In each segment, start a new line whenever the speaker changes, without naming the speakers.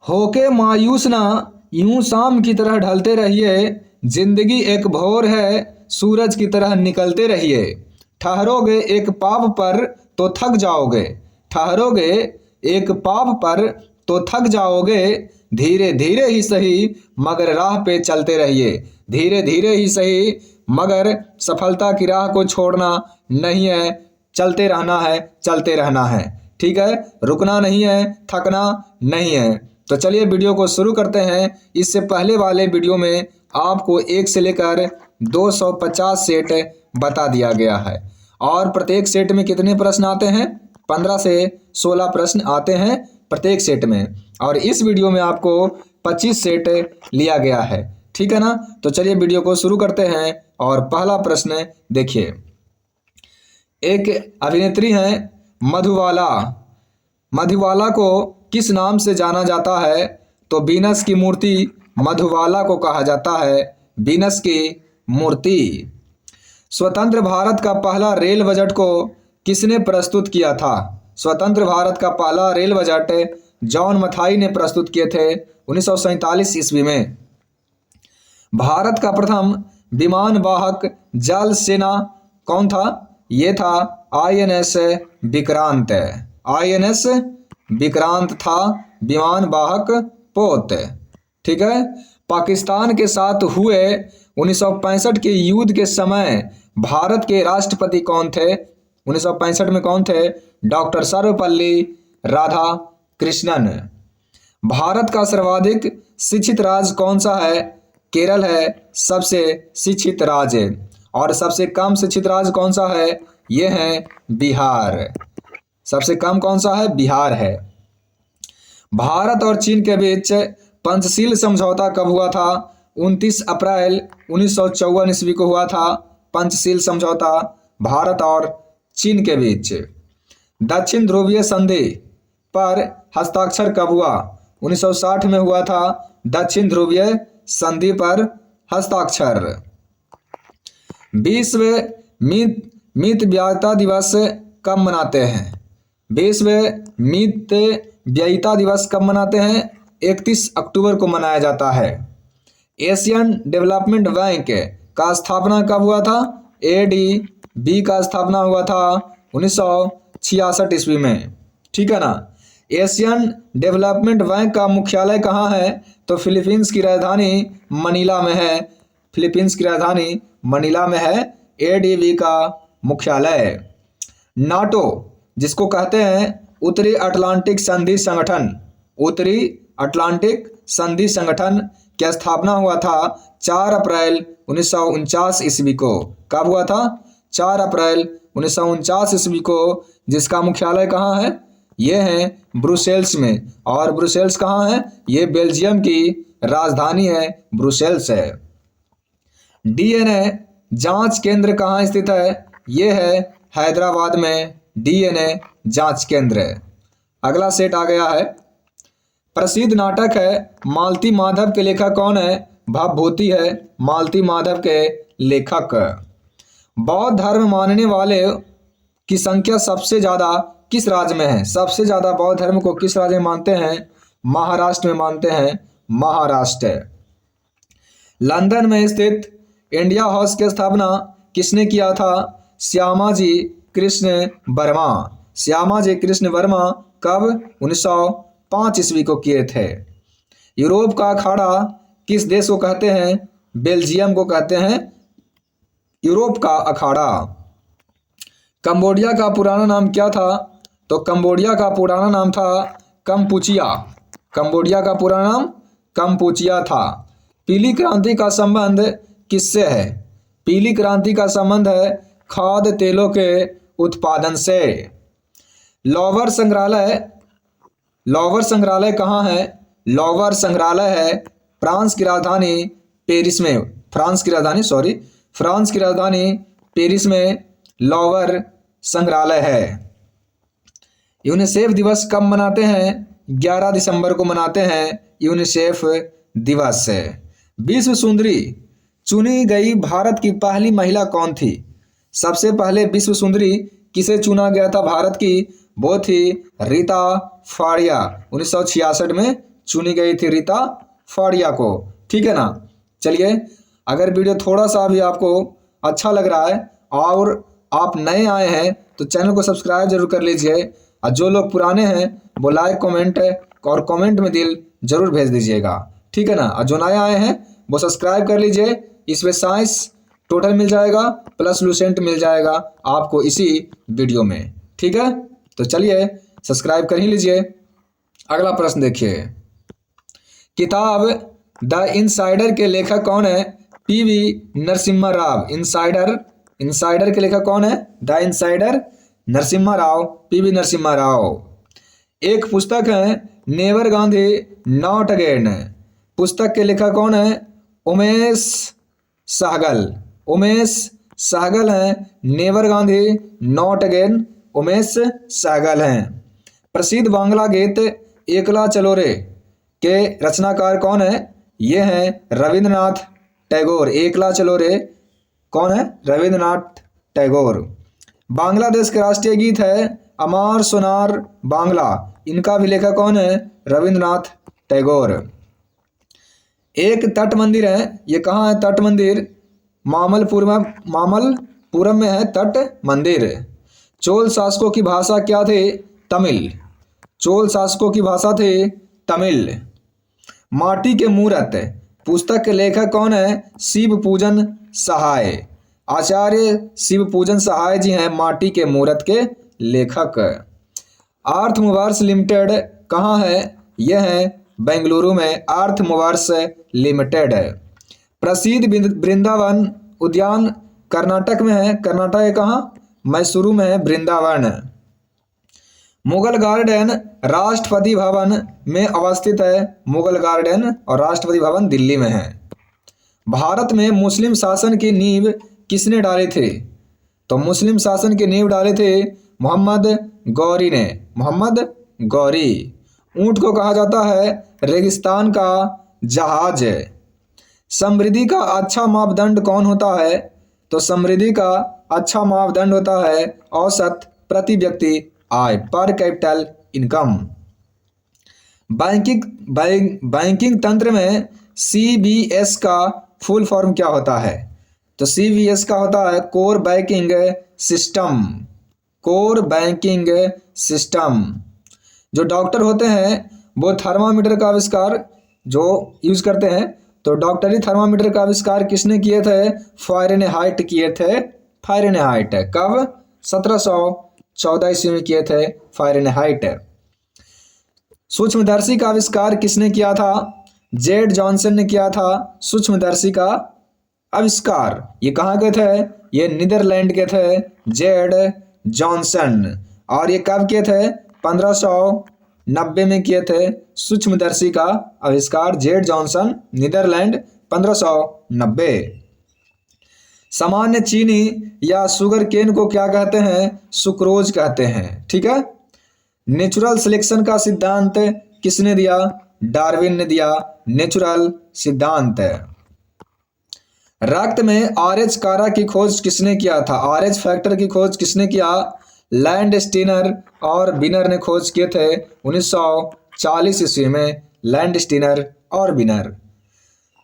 होके मायूस ना, यूं शाम की तरह ढलते रहिए। जिंदगी एक भौर है, सूरज की तरह निकलते रहिए। ठहरोगे एक पाप पर तो थक जाओगे। ठहरोगे एक पाप पर तो थक जाओगे। धीरे धीरे ही सही मगर राह पे चलते रहिए। धीरे धीरे ही सही मगर सफलता की राह को छोड़ना नहीं है। चलते रहना है, चलते रहना है। ठीक है, रुकना नहीं है, थकना नहीं है। तो चलिए वीडियो को शुरू करते हैं। इससे पहले वाले वीडियो में आपको 1 से लेकर 250 सेट बता दिया गया है और प्रत्येक सेट में कितने प्रश्न आते हैं? 15 से 16 प्रश्न आते हैं प्रत्येक सेट में, और इस वीडियो में आपको 25 सेट लिया गया है। ठीक है ना? तो चलिए वीडियो को शुरू करते हैं और पहला प्रश्न देखिए। एक अभिनेत्री हैं मधुबाला। मधुबाला को किस नाम से जाना जाता है? तो वीनस की मूर्ति मधुबाला को कहा जाता है, वीनस की मूर्ति। स्वतंत्र भारत का पहला रेल बजट को किसने प्रस्तुत किया था? स्वतंत्र भारत का पहला रेल बजट जॉन मथाई ने प्रस्तुत किए थे 1947 ईस्वी में। भारत का प्रथम विमान वाहक जल सेना कौन था? ये था INS विक्रांत। INS विक्रांत था विमान वाहक पोत। ठीक है। पाकिस्तान के साथ हुए 1965 के युद्ध के समय भारत के राष्ट्रपति कौन थे? 1965 में कौन थे? डॉक्टर सर्वपल्ली राधाकृष्णन। भारत का सर्वाधिक शिक्षित राज्य कौन सा है? केरल है सबसे शिक्षित राज्य। और सबसे कम शिक्षित राज्य कौन सा है? ये है बिहार। सबसे कम कौन सा है? बिहार है। भारत और चीन के बीच पंचशील समझौता कब हुआ था? 29 अप्रैल 1954 ईस्वी को हुआ था पंचशील समझौता भारत और चीन के बीच। दक्षिण ध्रुवीय संधि पर हस्ताक्षर कब हुआ? 1960 में हुआ था दक्षिण ध्रुवीय संधि पर हस्ताक्षर। विश्व मितव्ययिता दिवस कब मनाते हैं? विश्व मितव्ययिता दिवस कब मनाते हैं? 31 अक्टूबर को मनाया जाता है। एशियन डेवलपमेंट बैंक का स्थापना कब हुआ था? ADB का स्थापना हुआ था 1966 ईस्वी में। ठीक है ना? एशियन डेवलपमेंट बैंक का मुख्यालय कहाँ है? तो फिलीपींस की राजधानी मनीला में है। फिलीपींस की राजधानी मनीला में है ADB का मुख्यालय। नाटो जिसको कहते हैं उत्तरी अटलांटिक संधि संगठन, उत्तरी अटलांटिक संधि संगठन की स्थापना हुआ था 4 अप्रैल 1949 ईस्वी को। कब हुआ था? 4 अप्रैल 1949 ईस्वी को। जिसका मुख्यालय कहाँ है? ये है ब्रुसेल्स में। और ब्रुसेल्स कहाँ है? ये बेल्जियम की राजधानी है, ब्रुसेल्स है। DNA जांच केंद्र कहाँ स्थित है? ये है हैदराबाद में DNA जांच केंद्र। अगला सेट आ गया है। प्रसिद्ध नाटक है मालती माधव के लेखक कौन है? भवभूति है मालती माधव के लेखक। बौद्ध धर्म मानने वाले की संख्या सबसे ज्यादा किस राज्य में है? सबसे ज्यादा बौद्ध धर्म को किस राज्य में मानते हैं? महाराष्ट्र में मानते हैं, महाराष्ट्र। लंदन में स्थित इंडिया हाउस की स्थापना किसने किया था? श्यामाजी कृष्ण वर्मा। श्यामाजी कृष्ण वर्मा कब? 1905 ईस्वी को किए थे। यूरोप का अखाड़ा किस देश को कहते हैं? बेल्जियम को कहते हैं यूरोप का अखाड़ा। कंबोडिया का पुराना नाम क्या था? तो कंबोडिया का पुराना नाम था कंपुचिया। कंबोडिया का पुराना नाम कंपुचिया था। पीली क्रांति का संबंध किससे है? पीली क्रांति का संबंध है खाद्य तेलों के उत्पादन से। लॉवर संग्रहालय कहाँ है? लॉवर संग्रहालय है फ्रांस की राजधानी पेरिस में। फ्रांस की राजधानी पेरिस में लॉवर संग्रहालय है। यूनिसेफ दिवस कब मनाते हैं? 11 दिसंबर को मनाते हैं यूनिसेफ दिवस। विश्व सुंदरी चुनी गई भारत की पहली महिला कौन थी? सबसे पहले विश्व सुंदरी किसे चुना गया था भारत की? वो थी रीता फाड़िया। 1966 में चुनी गई थी रीता फाड़िया को। ठीक है ना। चलिए, अगर वीडियो थोड़ा सा भी आपको अच्छा लग रहा है और आप नए आए हैं तो चैनल को सब्सक्राइब जरूर कर लीजिए, और जो लोग पुराने हैं वो लाइक कमेंट और कमेंट में दिल जरूर भेज दीजिएगा। ठीक है ना। और जो नए आए हैं वो सब्सक्राइब कर लीजिए। इसमें साइंस टोटल मिल जाएगा प्लस लूसेंट मिल जाएगा आपको इसी वीडियो में। ठीक है, तो चलिए सब्सक्राइब कर ही लीजिए। अगला प्रश्न देखिए, किताब द इनसाइडर के लेखक कौन है? पीवी नरसिम्हा राव। इनसाइडर के लेखक कौन है? The insider Narasimha Rao, PV Narasimha Rao. एक पुस्तक है नेवर गांधी नॉट अगेन। पुस्तक के लेखक कौन है? उमेश सहगल हैं। Never Gandhi not again Umesh Sehgal हैं। प्रसिद्ध बांग्ला गीत एकला चलो रे के रचनाकार कौन है? ये हैं रविंद्रनाथ टैगोर। एकला चलो रे कौन है? रविंद्रनाथ टैगोर। बांग्लादेश के राष्ट्रीय गीत है अमार सोनार बांग्ला। इनका भी लेखक कौन है? रविंद्रनाथ टैगोर। एक तट मंदिर है, ये कहाँ है तट मंदिर? मामल्लपुरम में है तट मंदिर। चोल शासकों की भाषा क्या थी? तमिल। चोल शासकों की भाषा थी तमिल। माटी के मूरत पुस्तक के लेखक कौन है? शिव पूजन सहाय। आचार्य शिव पूजन सहाय जी हैं माटी के मूरत के लेखक। अर्थ मूवर्स लिमिटेड कहाँ है? यह है बेंगलुरु में अर्थ मूवर्स लिमिटेड। प्रसिद्ध वृंदावन उद्यान कर्नाटक में है। कर्नाटक कहाँ? मैसूरू में है वृंदावन। मुगल गार्डन राष्ट्रपति भवन में अवस्थित है। मुगल गार्डन और राष्ट्रपति भवन दिल्ली में है। भारत में मुस्लिम शासन की नींव किसने डाली थी? तो मुस्लिम शासन की नींव डाली थी मोहम्मद गौरी ने। मोहम्मद गौरी। ऊंट को कहा जाता है रेगिस्तान का जहाज। समृद्धि का अच्छा मापदंड कौन होता है? तो समृद्धि का अच्छा मापदंड होता है औसत प्रति व्यक्ति आय, पर कैपिटल इनकम। बैंकिंग तंत्र में CBS का फुल फॉर्म क्या होता है? तो CBS का होता है core banking system. Core banking system. जो डॉक्टर होते हैं वो थर्मामीटर का आविष्कार जो यूज करते हैं, तो डॉक्टरी थर्मामीटर का आविष्कार किसने किए थे? फ़ारेनहाइट किए थे। फ़ारेनहाइट कब? 1714 ईस्वी में किए थे फ़ारेनहाइट। सूक्ष्मदर्शी का आविष्कार किसने किया था? जेड जॉनसन ने किया था सूक्ष्मदर्शी का आविष्कार। ये कहाँ के थे? ये नीदरलैंड के थे जेड जॉनसन। और ये कब किए थे? 1590 में किए थे सूक्ष्मदर्शी का आविष्कार जेड जॉनसन, नीदरलैंड 1590। सामान्य चीनी या शुगर केन को क्या कहते हैं? सुक्रोज कहते हैं। ठीक है। नेचुरल सिलेक्शन का सिद्धांत किसने दिया? डार्विन ने दिया नेचुरल सिद्धांत। रक्त में RH कारा की खोज किसने किया था? RH फैक्टर की खोज किसने किया? लैंड स्टीनर और बिनर ने खोज किए थे 1940 ईस्वी में। लैंड स्टीनर और बिनर।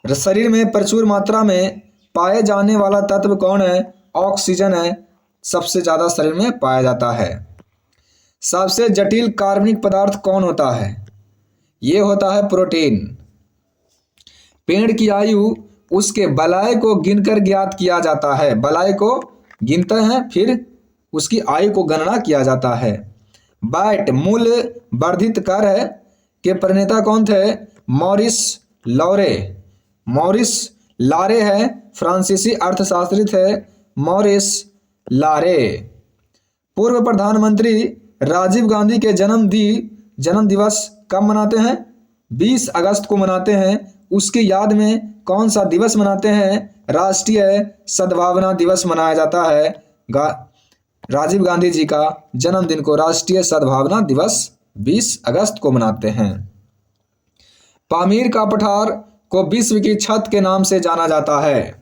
शरीर में प्रचुर मात्रा में पाए जाने वाला तत्व कौन है? ऑक्सीजन है, सबसे ज्यादा शरीर में पाया जाता है। सबसे जटिल कार्बनिक पदार्थ कौन होता है? ये होता है प्रोटीन। पेड़ की आयु उसके बलाय को गिनकर ज्ञात किया जाता है। बलाय को गिनते हैं फिर उसकी आयु को गणना किया जाता है। बैट मूल्य वर्धित कर है के प्रणेता कौन थे? मॉरिस लॉरे। मॉरिस लारे है फ्रांसीसी अर्थशास्त्री थे मॉरिस लारे। पूर्व प्रधानमंत्री राजीव गांधी के जन्म दिवस कब मनाते हैं? 20 अगस्त को मनाते हैं। उसकी याद में कौन सा दिवस मनाते हैं? राष्ट्रीय सद्भावना दिवस मनाया जाता है। राजीव गांधी जी का जन्मदिन को राष्ट्रीय सद्भावना दिवस 20 अगस्त को मनाते हैं। पामीर का पठार को विश्व की छत के नाम से जाना जाता है।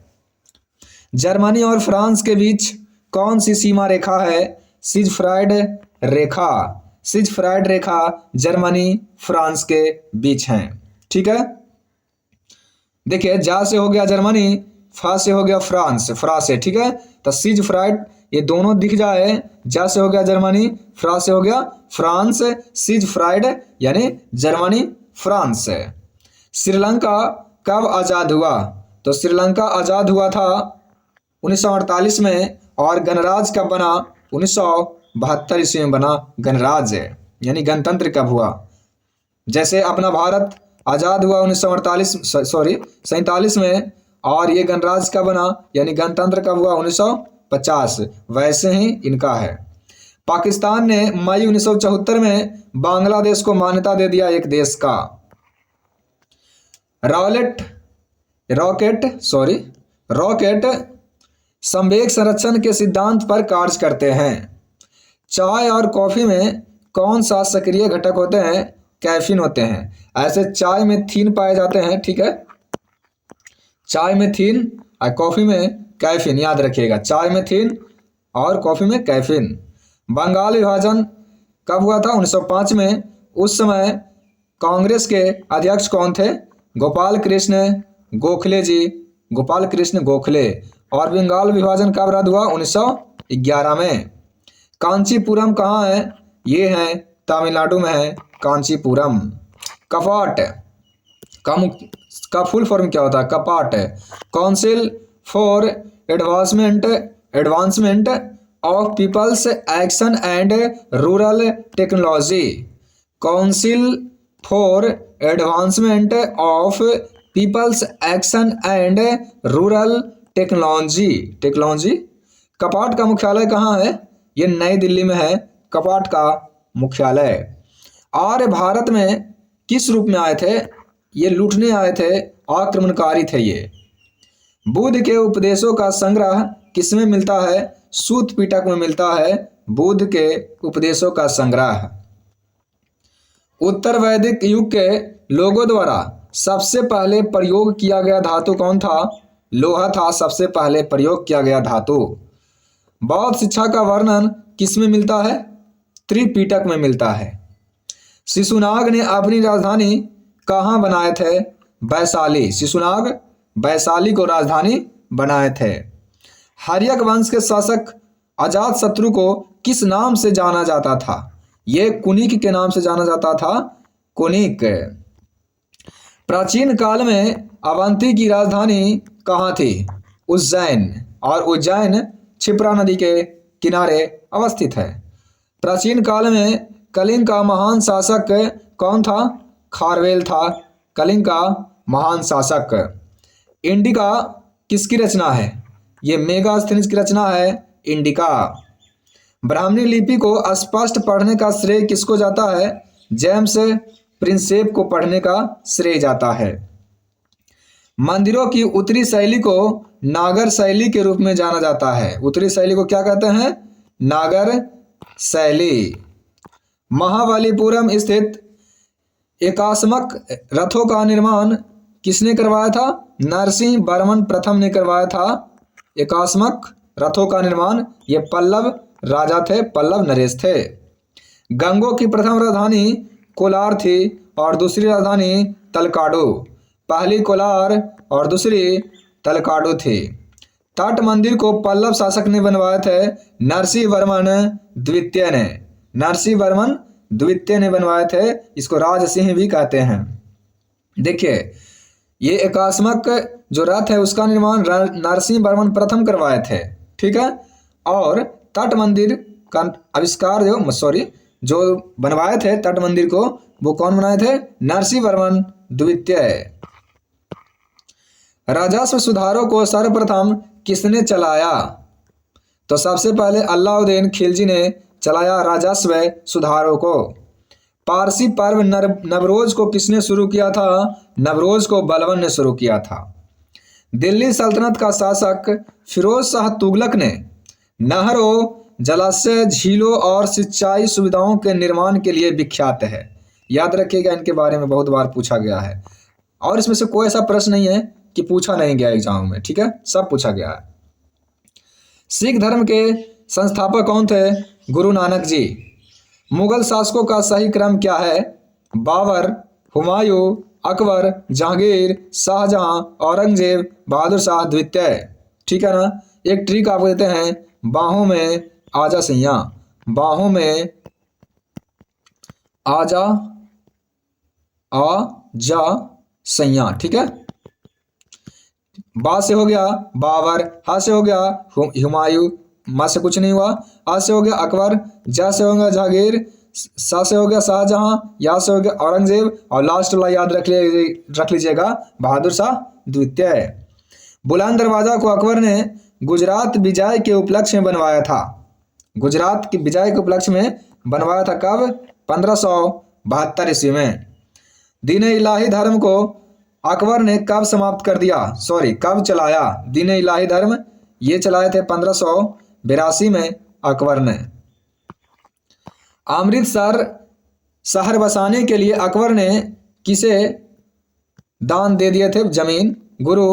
जर्मनी और फ्रांस के बीच कौन सी सीमा रेखा है? सिजफ्राइड रेखा। सिजफ्राइड रेखा जर्मनी फ्रांस के बीच हैं। ठीक है, देखिए जा से हो गया जर्मनी, फा से हो गया फ्रांस, फ्रा से। ठीक है, तो सिजफ्राइड ये दोनों दिख जाए, जा से हो गया जर्मनी, फ्रा से हो गया फ्रांस, सिजफ्राइड यानी जर्मनी फ्रांस। श्रीलंका कब आज़ाद हुआ? तो श्रीलंका आज़ाद हुआ था 1948 में, और गणराज्य कब बना? 1972 ईस्वी में बना गणराज्य, यानी गणतंत्र कब हुआ? जैसे अपना भारत आज़ाद हुआ 1947 में, और ये गणराज्य कब बना यानी गणतंत्र कब हुआ? 1950। वैसे ही इनका है। पाकिस्तान ने मई 1974 में बांग्लादेश को मान्यता दे दिया एक देश का। रॉकेट संवेग संरक्षण के सिद्धांत पर कार्य करते हैं। चाय और कॉफी में कौन सा सक्रिय घटक होते हैं? कैफीन होते हैं। ऐसे चाय में थीन पाए जाते हैं। ठीक है, चाय में थीन और कॉफी में कैफीन, याद रखिएगा, चाय में थीन और कॉफी में कैफीन। बंगाल विभाजन कब हुआ था? 1905 में। उस समय कांग्रेस के अध्यक्ष कौन थे? गोपाल कृष्ण गोखले जी, गोपाल कृष्ण गोखले। और बंगाल विभाजन कब रद्द हुआ? 1911 में। कांचीपुरम कहाँ है? ये है तमिलनाडु में है कांचीपुरम। कपाट का फुल फॉर्म क्या होता है? CAPART. Council for advancement of people's action and rural technology. Council for advancement of people's action and rural technology. CAPART का मुख्यालय कहाँ है? ये नई दिल्ली में है कपाट का मुख्यालय। आर्य भारत में किस रूप में आए थे? ये लूटने आए थे, आक्रमणकारी थे ये। बुद्ध के उपदेशों का संग्रह किसमें मिलता है? सूत पिटक में मिलता है बुद्ध के उपदेशों का संग्रह। उत्तर वैदिक युग के लोगों द्वारा सबसे पहले प्रयोग किया गया धातु कौन था? लोहा था सबसे पहले प्रयोग किया गया धातु। बौद्ध शिक्षा का वर्णन किस में मिलता है? त्रिपिटक में मिलता है। शिशुनाग ने अपनी राजधानी कहाँ बनाए थे? वैशाली। शिशुनाग वैशाली को राजधानी बनाए थे। हर्यक वंश के शासक अजातशत्रु को किस नाम से जाना जाता था? ये कुनिक के नाम से जाना जाता था, कुनिक। प्राचीन काल में अवंती की राजधानी कहाँ थी? उज्जैन। और उज्जैन क्षिप्रा नदी के किनारे अवस्थित है। प्राचीन काल में कलिंग का महान शासक कौन था? खारवेल था कलिंग का महान शासक। इंडिका किसकी रचना है? ये मेगास्थनीज की रचना है इंडिका। ब्राह्मणी लिपि को स्पष्ट पढ़ने का श्रेय किसको जाता है? जेम्स प्रिंसेप को पढ़ने का श्रेय जाता है। मंदिरों की उत्तरी शैली को नागर शैली के रूप में जाना जाता है। उत्तरी शैली को क्या कहते हैं? नागर शैली। महाबलीपुरम स्थित एकास्मक रथों का निर्माण किसने करवाया था? नरसिंह वर्मन प्रथम ने करवाया था एकास्मक रथों का निर्माण। ये पल्लव राजा थे, पल्लव नरेश थे। गंगों की प्रथम राजधानी कोलार थी और दूसरी राजधानी तलकाडु। पहली कोलार और दूसरी तलकाडु थी। तट मंदिर को पल्लव शासक ने बनवाए थे नरसिंह वर्मन द्वितीय ने। नरसिंह वर्मन द्वितीय ने बनवाए थे। इसको राजसिंह भी कहते हैं। देखिए ये एकास्मक जो रथ है उसका निर्माण नरसिंह वर्मन प्रथम करवाए थे। ठीक है, और तट मंदिर का आविष्कार जो बनवाए थे तट मंदिर को, वो कौन बनाए थे? नरसिंह वर्मन द्वितीय। राजस्व सुधारों को सर्वप्रथम किसने चलाया? तो सबसे पहले अलाउद्दीन खिलजी ने चलाया राजस्व सुधारों को। पारसी पर्व नवरोज को किसने शुरू किया था? नवरोज को बलबन ने शुरू किया था। दिल्ली सल्तनत का शासक फिरोज शाह तुगलक ने नहरों, जलाशय, झीलों और सिंचाई सुविधाओं के निर्माण के लिए विख्यात है। याद रखिएगा, इनके बारे में बहुत बार पूछा गया है और इसमें से कोई ऐसा प्रश्न नहीं है कि पूछा नहीं गया एग्जाम में। ठीक है, सब पूछा गया है। सिख धर्म के संस्थापक कौन थे? गुरु नानक जी। मुगल शासकों का सही क्रम क्या है? बाबर, हुमायूं, अकबर, जहांगीर, शाहजहां, औरंगजेब, बहादुर शाह द्वितीय। ठीक है ना। एक ट्रिक आपको देते हैं, बाहों में आजा सैया, बाहों में आजा आजा सैया। ठीक है। बा से हो गया बाबर, हा से हो गया हुमायूं, मा से कुछ नहीं हुआ, आ से हो गया अकबर, जा से हो गया जहांगीर, सा से हो गया शाहजहां, या से हो गया औरंगजेब, और लास्ट वाला याद रख लीजिएगा बहादुर शाह द्वितीय। बुलंद दरवाजा को अकबर ने गुजरात विजय के उपलक्ष्य में बनवाया था। गुजरात की विजय के उपलक्ष्य में बनवाया था कब? 1572 ईस्वी में। दीन इलाही धर्म को अकबर ने कब समाप्त कर दिया, कब चलाया? दीन इलाही धर्म ये चलाए थे 1582 में अकबर ने। अमृतसर शहर बसाने के लिए अकबर ने किसे दान दे दिए थे जमीन? गुरु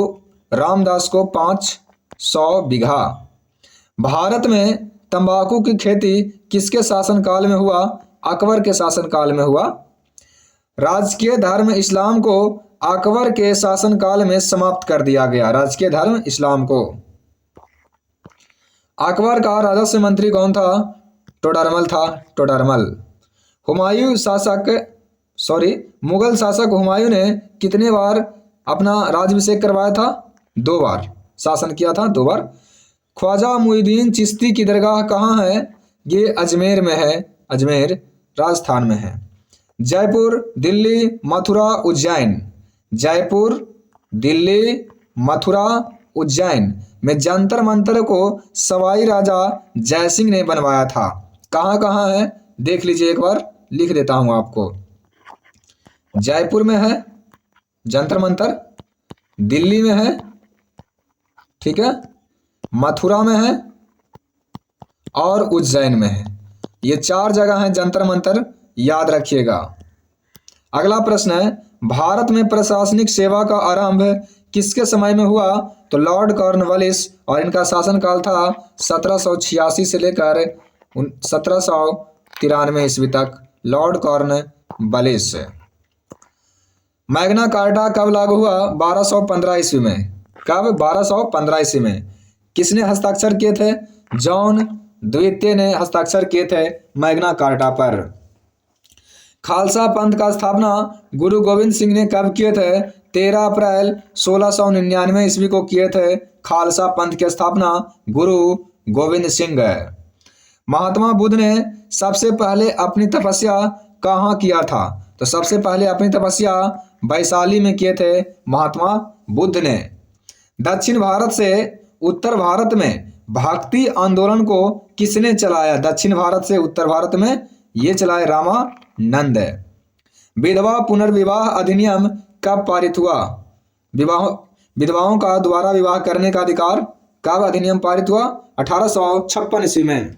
रामदास को 500 बीघा। भारत में तंबाकू की खेती किसके शासनकाल में हुआ? अकबर के शासनकाल में हुआ। राजकीय धर्म इस्लाम को अकबर के शासनकाल में समाप्त कर दिया गया। राजकीय धर्म इस्लाम को। अकबर का राजस्व मंत्री कौन था? टोडरमल था, टोडरमल। मुगल शासक हुमायूं ने कितने बार अपना राज्याभिषेक करवाया था? 2 बार शासन किया था, 2 बार। ख्वाजा मुईनुद्दीन चिश्ती की दरगाह कहाँ है? ये अजमेर में है, अजमेर राजस्थान में है। जयपुर, दिल्ली, मथुरा, उज्जैन। जयपुर, दिल्ली, मथुरा, उज्जैन में जंतर मंतर को सवाई राजा जयसिंह ने बनवाया था। कहाँ कहाँ है देख लीजिए, एक बार लिख देता हूं आपको। जयपुर में है जंतर मंतर, दिल्ली में है, ठीक है, मथुरा में है और उज्जैन में है। ये 4 जगह हैं जंतर मंतर, याद रखिएगा। अगला प्रश्न है, भारत में प्रशासनिक सेवा का आरंभ किसके समय में हुआ? तो लॉर्ड कॉर्नवालिस, और इनका शासनकाल था 1786 से लेकर 1793 ईस्वी तक। Lord Cornwallis. मैग्ना कार्टा कब लागू हुआ? 1215 ईस्वी में। कब? 1215 ईस्वी में। किसने हस्ताक्षर किए थे? जॉन द्वितीय ने हस्ताक्षर किए थे मैग्ना कार्टा पर। खालसा पंथ का स्थापना गुरु गोविंद सिंह ने कब किए थे? 13 अप्रैल 1699 ईस्वी को किए थे खालसा पंथ की स्थापना गुरु गोविंद सिंह। महात्मा बुद्ध ने सबसे पहले अपनी तपस्या कहाँ किया था? तो सबसे पहले अपनी तपस्या वैशाली में किए थे महात्मा बुद्ध ने। दक्षिण भारत से उत्तर भारत में भक्ति आंदोलन को किसने चलाया? दक्षिण भारत से उत्तर भारत में ये चलाए रामानंद। विधवा पुनर्विवाह अधिनियम कब पारित हुआ? विधवाओं का द्वारा विवाह करने का अधिकार कब अधिनियम पारित हुआ? 1856 ईस्वी में।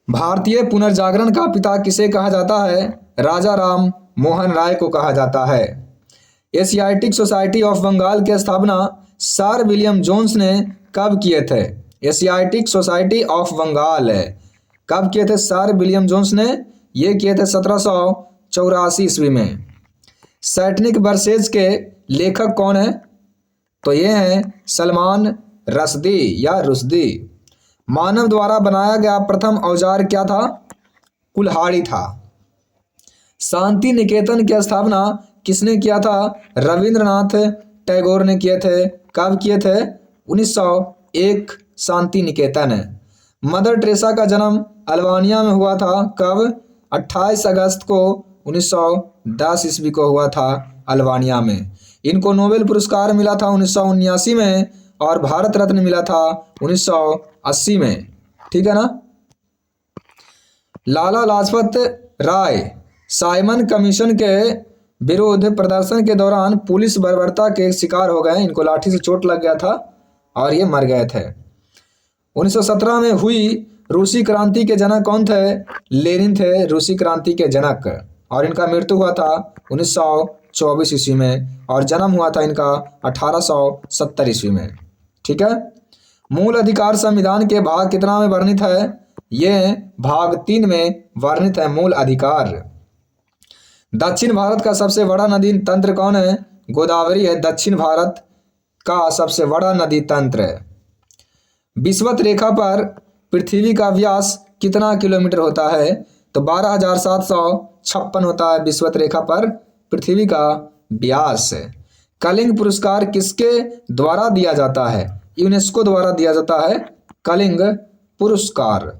भारतीय पुनर्जागरण का पिता किसे कहा जाता है? राजा राम मोहन राय को कहा जाता है। एशियाटिक सोसाइटी ऑफ बंगाल की स्थापना सर विलियम जोन्स ने कब किए थे? एशियाटिक सोसाइटी ऑफ बंगाल कब किए थे सर विलियम जोन्स ने? ये किए थे 1784 ईस्वी में। सैटनिक वर्सेज के लेखक कौन है? तो ये हैं सलमान रश्दी या रुश्दी। मानव द्वारा बनाया गया प्रथम औजार क्या था? कुल्हाड़ी था। शांति निकेतन की स्थापना किसने किया था? रविंद्रनाथ टैगोर ने किए थे। कब किए थे? 1901 शांति निकेतन। मदर टेरेसा का जन्म अल्बानिया में हुआ था। कब? 28 अगस्त को 1910 ईस्वी को हुआ था अल्बानिया में। इनको नोबेल पुरस्कार मिला था 1979 में और भारत रत्न मिला था 1980 में। ठीक है ना। लाला लाजपत राय साइमन कमीशन के विरुद्ध प्रदर्शन के दौरान पुलिस बर्बरता के शिकार हो गए। इनको लाठी से चोट लग गया था और ये मर गए थे। 1917 में हुई रूसी क्रांति के जनक कौन थे? लेनिन थे रूसी क्रांति के जनक, और इनका मृत्यु हुआ था 1924 ईस्वी में और जन्म हुआ था इनका 1870 ईस्वी में। ठीक है। मूल अधिकार संविधान के भाग कितना में वर्णित है? ये भाग 3 में वर्णित है मूल अधिकार। दक्षिण भारत का सबसे बड़ा नदी तंत्र कौन है? गोदावरी है दक्षिण भारत का सबसे बड़ा नदी तंत्र। विषुवत रेखा पर पृथ्वी का व्यास कितना किलोमीटर होता है? तो 12,756 होता है विषुवत रेखा पर पृथ्वी का व्यास। कलिंग पुरस्कार किसके द्वारा दिया जाता है? यूनेस्को द्वारा दिया जाता है कलिंग पुरस्कार।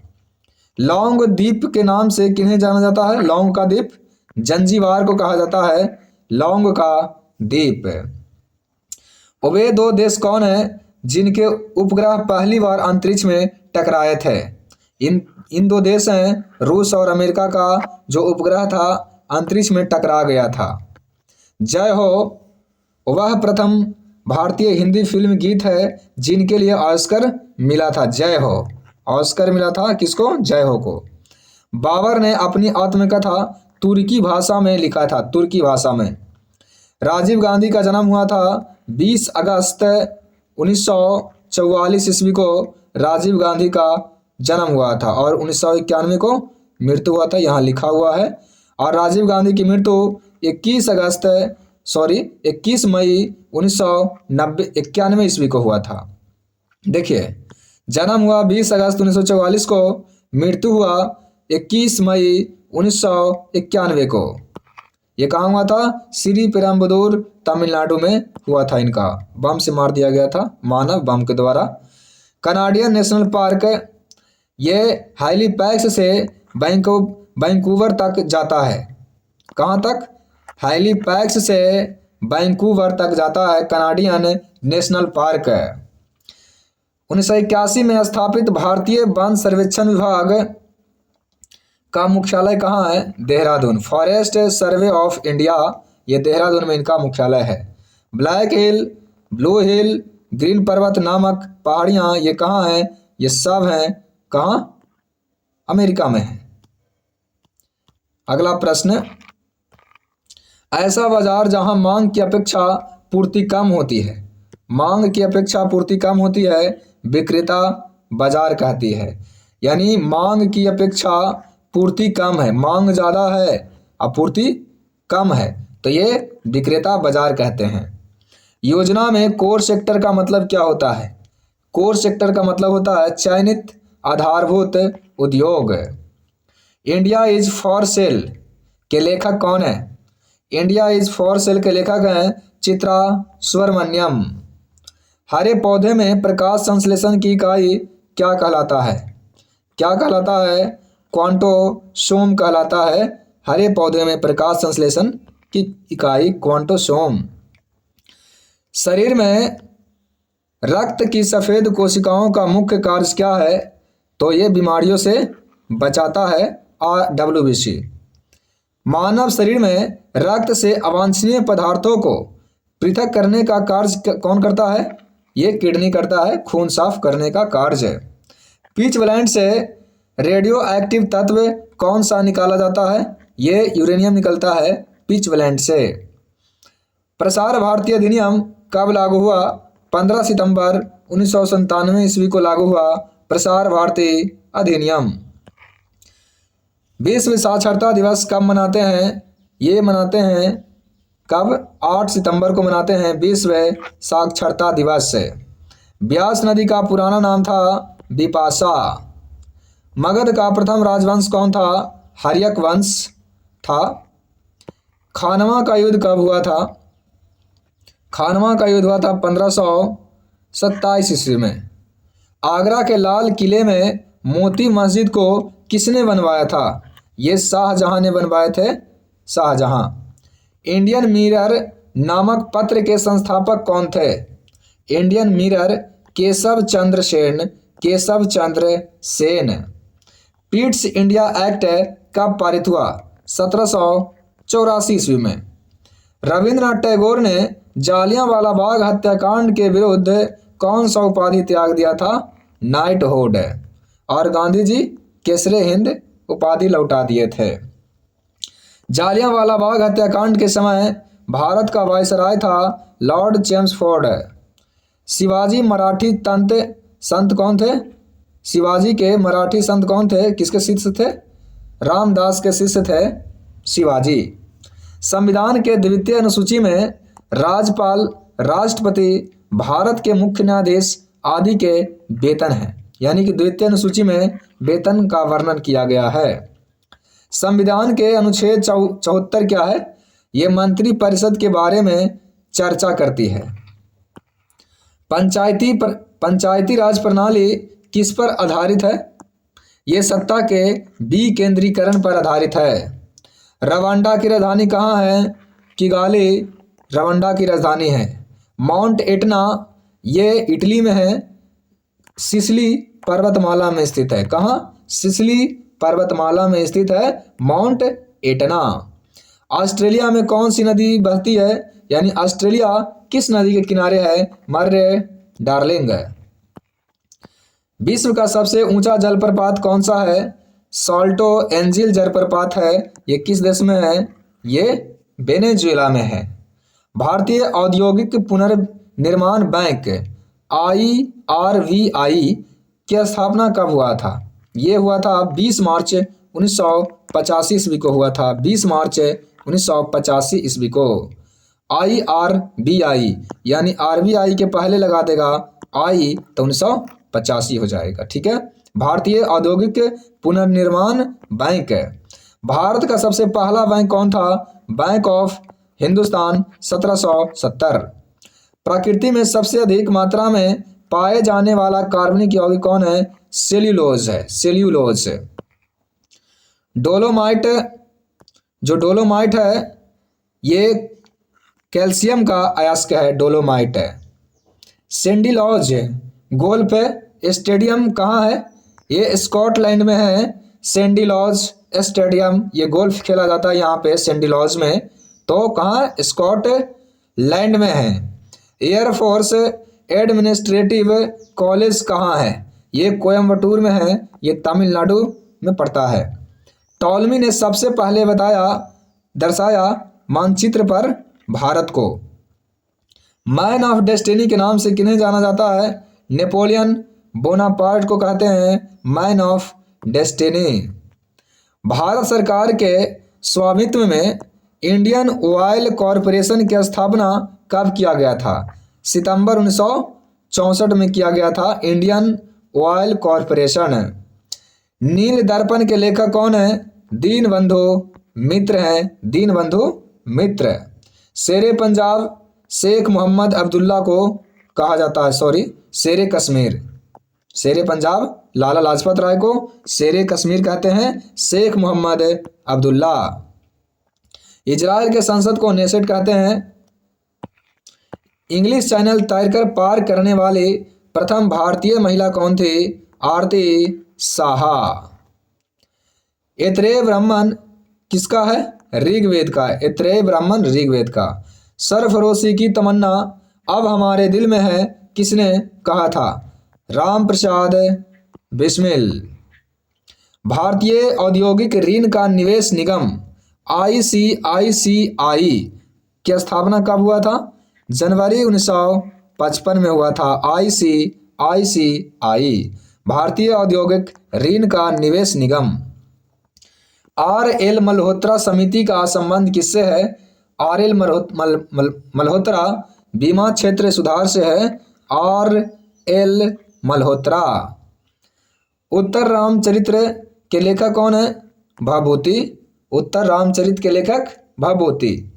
लौंग द्वीप के नाम से किन्हें जाना जाता है? लौंग का द्वीप जंजीबार को कहा जाता है लौंग का द्वीप। वे दो देश कौन है जिनके उपग्रह पहली बार अंतरिक्ष में टकराए थे? इन दो देश हैं रूस और अमेरिका का जो उपग्रह था अंतरिक्ष में टकरा गया था। जय हो वह प्रथम भारतीय हिंदी फिल्म गीत है जिनके लिए ऑस्कर मिला था। जय हो ऑस्कर मिला था किसको? जय हो को। बाबर ने अपनी आत्मकथा तुर्की भाषा में लिखा था, तुर्की भाषा में। राजीव गांधी का जन्म हुआ था 20 अगस्त 1944 ईस्वी को राजीव गांधी का जन्म हुआ था और 1991 को मृत्यु हुआ था, यहाँ लिखा हुआ है। और राजीव गांधी की मृत्यु 21 मई 1991 ईस्वी को हुआ था। देखिए जन्म हुआ 20 अगस्त 1944 को, मृत्यु हुआ 21 मई 1991 को। ये कहाँ हुआ था? श्री पेरुम्बदूर तमिलनाडु में हुआ था। इनका बम से मार दिया गया था, मानव बम के द्वारा। कनाडियन नेशनल पार्क ये हैलीपैक्स से वैंकूवर तक जाता है। कहाँ तक? हैलीपैक्स से वैंकूवर तक जाता है कनाडियन नेशनल पार्क। 1981 में स्थापित भारतीय वन सर्वेक्षण विभाग का मुख्यालय कहाँ है? Dehradun. Forest survey of India ये देहरादून में इनका मुख्यालय है। ब्लैक हिल, ब्लू हिल, ग्रीन पर्वत नामक पहाड़ियाँ ये कहाँ हैं? ये सब हैं कहाँ? अमेरिका में है। अगला प्रश्न, ऐसा बाजार जहाँ मांग की अपेक्षा पूर्ति कम होती है, मांग की अपेक्षा पूर्ति कम होती है, विक्रेता बाजार कहती है। यानी मांग की अपेक्षा पूर्ति कम है, मांग ज़्यादा है आपूर्ति कम है, तो ये विक्रेता बाजार कहते हैं। योजना में कोर सेक्टर का मतलब क्या होता है? कोर सेक्टर का मतलब होता है चयनित आधारभूत उद्योग। इंडिया इज फॉर सेल के लेखक कौन है? इंडिया इज फॉर सेल के लेखक हैं चित्रा सुब्रमण्यम। हरे पौधे में प्रकाश संश्लेषण की इकाई क्या कहलाता है? क्या कहलाता है? क्वांटोसोम कहलाता है। हरे पौधे में प्रकाश संश्लेषण की इकाई क्वांटोसोम। शरीर में रक्त की सफ़ेद कोशिकाओं का मुख्य कार्य क्या है? तो ये बीमारियों से बचाता है, RWBC। मानव शरीर में रक्त से अवांछनीय पदार्थों को पृथक करने का कार्य कौन करता है? ये किडनी करता है, खून साफ करने का कार्य। पिच ब्लेंड से रेडियो एक्टिव तत्व कौन सा निकाला जाता है? ये यूरेनियम निकलता है पिच ब्लेंड से। प्रसार भारती अधिनियम कब लागू हुआ? 15 सितंबर 1997 ईस्वी को लागू हुआ प्रसार भारती अधिनियम। विश्व साक्षरता दिवस कब मनाते हैं? ये मनाते हैं कब? 8 सितंबर को मनाते हैं विश्व साक्षरता दिवस। ब्यास नदी का पुराना नाम था बिपाशा। मगध का प्रथम राजवंश कौन था? हर्यक वंश था। खानवा का युद्ध कब हुआ था? खानवा का युद्ध हुआ था 1527 ईस्वी में। आगरा के लाल किले में मोती मस्जिद को किसने बनवाया था? ये शाहजहां ने बनवाए थे, शाहजहां। इंडियन मिरर नामक पत्र के संस्थापक कौन थे? Indian mirror Keshav Chandra Sen, Keshav Chandra Sen. Pitt's India act कब पारित हुआ? 1784 ईस्वी में। रविंद्रनाथ टैगोर ने जालियांवाला बाग हत्याकांड के विरुद्ध कौन सा उपाधि त्याग दिया था? नाइटहुड। और गांधी जी केसरे हिंद उपाधि लौटा दिए थे। जालियांवाला बाग हत्याकांड के समय भारत का वायसराय था लॉर्ड चेम्सफोर्ड। शिवाजी मराठी संत कौन थे? शिवाजी के मराठी संत कौन थे, किसके शिष्य थे? रामदास के शिष्य थे शिवाजी। संविधान के द्वितीय अनुसूची में राज्यपाल, राष्ट्रपति, भारत के मुख्य न्यायाधीश आदि के वेतन है, यानी कि द्वितीय अनुसूची में वेतन का वर्णन किया गया है। संविधान के अनुच्छेद 74 क्या है? ये मंत्री परिषद के बारे में चर्चा करती है। पंचायती राज प्रणाली किस पर आधारित है? ये सत्ता के विकेंद्रीकरण पर आधारित है। रवांडा की राजधानी कहाँ है? किगाली रवांडा की राजधानी है। माउंट एटना ये इटली में है, सिसिली पर्वतमाला में स्थित है। कहाँ? सिसिली पर्वतमाला में स्थित है माउंट एटना। ऑस्ट्रेलिया में कौन सी नदी बहती है, यानी ऑस्ट्रेलिया किस नदी के किनारे है? मर्रे डार्लिंग। विश्व का सबसे ऊंचा जलप्रपात कौन सा है? साल्टो एंजिल जलप्रपात है। ये किस देश में है? ये वेनेजुएला में है। भारतीय औद्योगिक पुनर्निर्माण बैंक IRVI की स्थापना कब हुआ था? ये हुआ था 20 मार्च 1985 ईस्वी को हुआ था। 20 मार्च 1985 ईस्वी को। IRVI यानी RBI के पहले लगा देगा I तो 1985 हो जाएगा। ठीक है, भारतीय औद्योगिक पुनर्निर्माण बैंक है। भारत का सबसे पहला बैंक कौन था? Bank of Hindustan 1770। प्रकृति में सबसे अधिक मात्रा में पाए जाने वाला कार्बनिक यौगिक कौन है? सेल्यूलोज है। सेल्यूलोज। डोलोमाइट, जो डोलोमाइट है ये कैल्शियम का अयस्क है, डोलोमाइट है। सेंडिलॉज गोल्फ स्टेडियम कहाँ है? ये स्कॉटलैंड में है। सेंडिलॉज स्टेडियम, ये गोल्फ खेला जाता है यहाँ पे सेंडिलॉज में। तो कहाँ? स्कॉटलैंड में है। एयरफोर्स एडमिनिस्ट्रेटिव कॉलेज कहाँ है? ये कोयम्बटूर में है, ये तमिलनाडु में पड़ता है। टॉलमी ने सबसे पहले दर्शाया मानचित्र पर भारत को। मैन ऑफ डेस्टिनी के नाम से किन्हें जाना जाता है? नेपोलियन बोनापार्ट को कहते हैं मैन ऑफ डेस्टिनी। भारत सरकार के स्वामित्व में इंडियन ऑयल कॉरपोरेशन की स्थापना कब किया गया था? सितंबर 1964 में किया गया था इंडियन ऑयल कॉरपोरेशन। नील दर्पण के लेखक कौन है? दीनबंधु मित्र हैं, दीनबंधु मित्र। शेरे पंजाब शेख मोहम्मद अब्दुल्ला को कहा जाता है, शेरे कश्मीर। शेरे पंजाब लाला लाजपत राय को शेरे कश्मीर कहते हैं, शेख मोहम्मद अब्दुल्ला। इजराइल के संसद को नेसेट कहते हैं। इंग्लिश चैनल तैरकर पार करने वाली प्रथम भारतीय महिला कौन थी? आरती साहा। ऐतरेय ब्राह्मण किसका है? ऋग्वेद का। ऐतरेय ब्राह्मण ऋग्वेद का। सरफरोशी की तमन्ना अब हमारे दिल में है, किसने कहा था? राम प्रसाद बिस्मिल। भारतीय औद्योगिक ऋण का निवेश निगम ICICI की स्थापना कब हुआ था? जनवरी 1955 में हुआ था। ICICI भारतीय औद्योगिक ऋण का निवेश निगम। RL मल्होत्रा समिति का संबंध किससे है? RL मल्होत्रा बीमा क्षेत्र सुधार से है। RL मल्होत्रा। उत्तर रामचरित्र के लेखक कौन है? भभूति। उत्तर रामचरित्र के लेखक भभूति।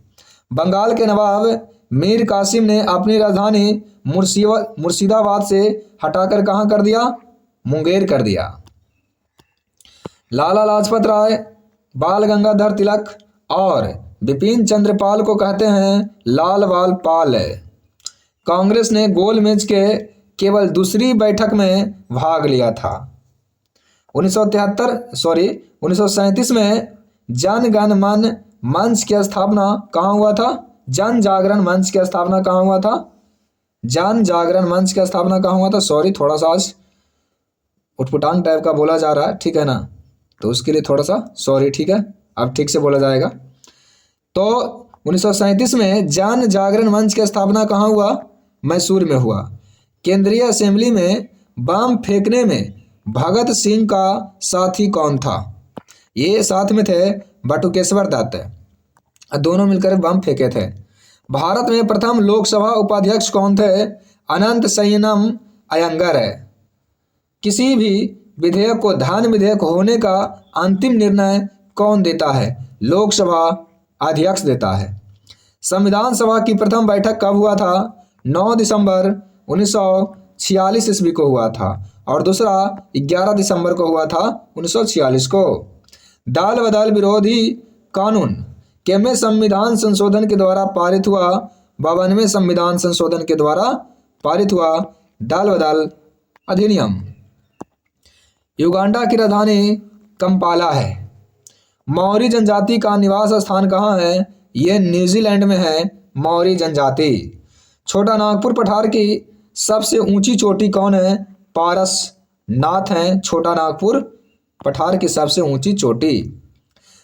बंगाल के नवाब मीर कासिम ने अपनी राजधानी मुर्शिदाबाद से हटाकर कहाँ कर दिया? मुंगेर कर दिया। लाला लाजपत राय, बाल गंगाधर तिलक और बिपिन चंद्र पाल को कहते हैं लाल बाल पाल। कांग्रेस ने गोल मेज के केवल दूसरी बैठक में भाग लिया था। 1937 में जन गण मन मंच की स्थापना कहाँ हुआ था? जन जागरण मंच की स्थापना कहाँ हुआ था? जन जागरण मंच की स्थापना कहाँ हुआ था? थोड़ा सा आज उटपुटांग टाइप का बोला जा रहा है, ठीक है ना, तो उसके लिए थोड़ा सा सॉरी। ठीक है, अब ठीक से बोला जाएगा। तो 1937 में जन जागरण मंच की स्थापना कहाँ हुआ? मैसूर में हुआ। केंद्रीय असेंबली में बम फेंकने में भगत सिंह का साथी कौन था? ये साथ में थे बटुकेश्वर दत्त। दोनों मिलकर बम फेंके थे। भारत में प्रथम लोकसभा उपाध्यक्ष कौन थे? अनंत संयम अयंगर है। किसी भी विधेयक को धन विधेयक होने का अंतिम निर्णय कौन देता है? लोकसभा अध्यक्ष देता है। संविधान सभा की प्रथम बैठक कब हुआ था? 9 दिसंबर 1946 ईस्वी को हुआ था और दूसरा 11 दिसंबर को हुआ था 1946 को। दल बदल विरोधी कानून किसमें संविधान संशोधन के द्वारा पारित हुआ? 52वें संविधान संशोधन के द्वारा पारित हुआ दल बदल अधिनियम। युगांडा की राजधानी कंपाला है। मौरी जनजाति का निवास स्थान कहाँ है? ये न्यूजीलैंड में है मौरी जनजाति। छोटा नागपुर पठार की सबसे ऊंची चोटी कौन है? पारसनाथ है छोटा नागपुर पठार की सबसे ऊंची चोटी।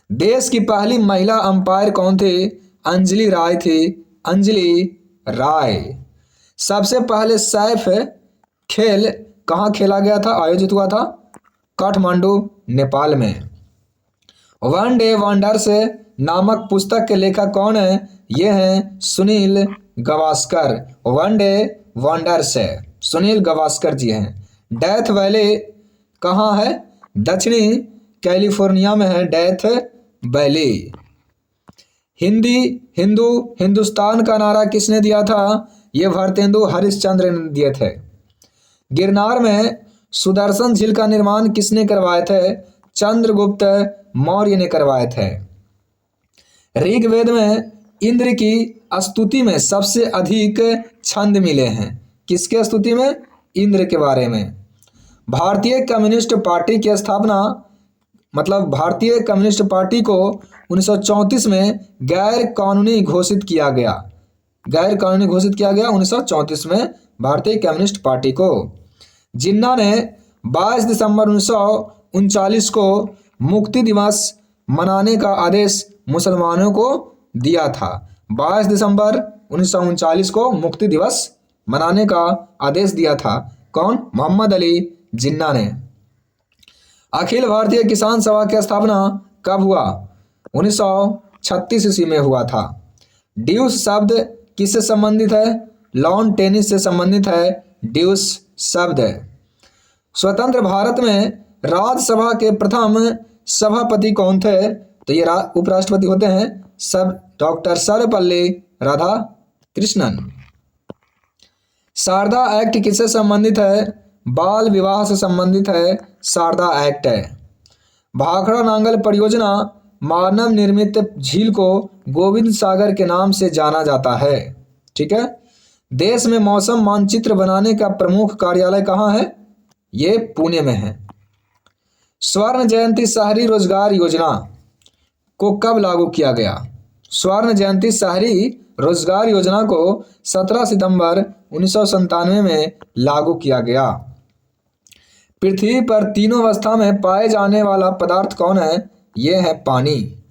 देश की पहली महिला अंपायर कौन थी? अंजलि राय थी। अंजलि राय। सबसे पहले सैफ खेल कहाँ खेला गया था, आयोजित हुआ था? काठमांडू नेपाल में। वन डे वंडर्स नामक पुस्तक के लेखक कौन है? ये हैं Sunil Gavaskar. One day wonders है सुनील गावस्कर जी हैं। डेथ वैली कहाँ है? दक्षिणी कैलिफोर्निया में है डेथ वैली। हिंदुस्तान का नारा किसने दिया था? ये भारतेंदु हरिश्चंद्र ने दिए थे। गिरनार में सुदर्शन झील का निर्माण किसने करवाए थे? चंद्रगुप्त मौर्य ने करवाए थे। ऋग्वेद में इंद्र की स्तुति में सबसे अधिक छंद मिले हैं। किसके स्तुति में? इंद्र के बारे में। भारतीय कम्युनिस्ट पार्टी की स्थापना भारतीय कम्युनिस्ट पार्टी को 1934 में गैर कानूनी घोषित किया गया। 1934 में भारतीय कम्युनिस्ट पार्टी को। जिन्ना ने 22 दिसंबर 1939 को मुक्ति दिवस मनाने का आदेश मुसलमानों को दिया था। 22 दिसंबर 1939 को मुक्ति दिवस मनाने का आदेश दिया था। कौन? मोहम्मद अली जिन्ना ने। अखिल भारतीय किसान सभा की स्थापना कब हुआ? 1936 ईस्वी में हुआ था। ड्यूस शब्द किससे संबंधित है? लॉन टेनिस से संबंधित है ड्यूस शब्द। स्वतंत्र भारत में राज्यसभा के प्रथम सभापति कौन थे? तो ये उपराष्ट्रपति होते हैं डॉक्टर सर्वपल्ली राधाकृष्णन। शारदा एक्ट किससे संबंधित है? बाल विवाह से संबंधित है शारदा एक्ट है। भाखड़ा नांगल परियोजना मानव निर्मित झील को गोविंद सागर के नाम से जाना जाता है। ठीक है। देश में मौसम मानचित्र बनाने का प्रमुख कार्यालय कहाँ है? ये पुणे में है। स्वर्ण जयंती शहरी रोजगार योजना को कब लागू किया गया? स्वर्ण जयंती शहरी रोजगार योजना को 17 सितंबर 1997 में लागू किया गया। पृथ्वी पर तीनों अवस्था में पाए जाने वाला पदार्थ कौन है? ये है पानी।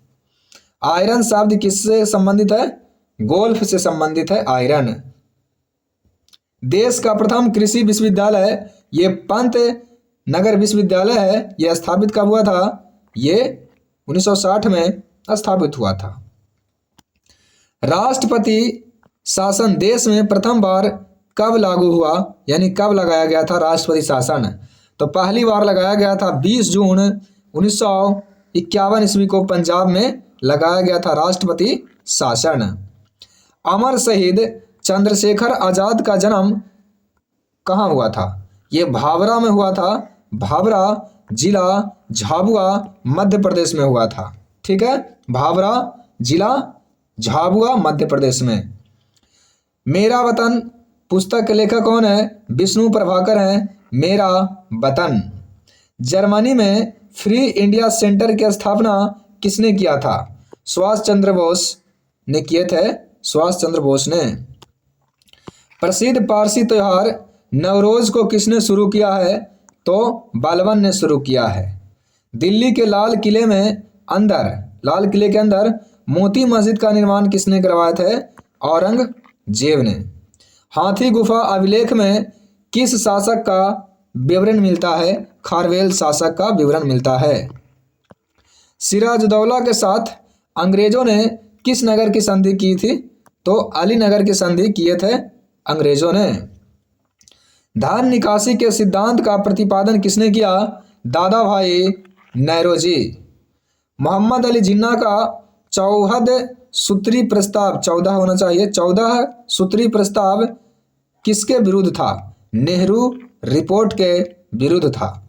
आयरन शब्द किससे संबंधित है? गोल्फ से संबंधित है आयरन। देश का प्रथम कृषि विश्वविद्यालय ये पंत नगर विश्वविद्यालय है। यह स्थापित कब हुआ था? ये 1960 में स्थापित हुआ था। राष्ट्रपति शासन देश में प्रथम बार कब लागू हुआ, यानी कब लगाया गया था राष्ट्रपति शासन? तो पहली बार लगाया गया था 20 जून 1951 ईस्वी को पंजाब में लगाया गया था राष्ट्रपति शासन। अमर शहीद चंद्रशेखर आजाद का जन्म कहाँ हुआ था? ये भाभरा में हुआ था। भाभरा जिला झाबुआ मध्य प्रदेश में हुआ था। ठीक है, भाभरा जिला झाबुआ मध्य प्रदेश में। मेरा वतन पुस्तक के लेखक कौन है? विष्णु प्रभाकर हैं। मेरा वतन। जर्मनी में फ्री इंडिया सेंटर की स्थापना किसने किया था? सुभाष चंद्र बोस ने किए थे। सुभाष चंद्र बोस ने। प्रसिद्ध पारसी त्योहार नवरोज को किसने शुरू किया है? तो बलबन ने शुरू किया है। दिल्ली के लाल किले के अंदर मोती मस्जिद का निर्माण किसने करवाया थे? औरंगजेब ने। हाथी गुफा अभिलेख में किस शासक का विवरण मिलता है, खारवेल शासक का विवरण मिलता है। सिराजुद्दौला के साथ अंग्रेजों ने किस नगर की संधि की थी? तो अली नगर की संधि किए थे अंग्रेजों ने। धन निकासी के सिद्धांत का प्रतिपादन किसने किया? दादा भाई नौरोजी। मोहम्मद अली जिन्ना का 14 सूत्री प्रस्ताव, 14 होना चाहिए, 14 सूत्री प्रस्ताव किसके विरुद्ध था? नेहरू रिपोर्ट के विरुद्ध था।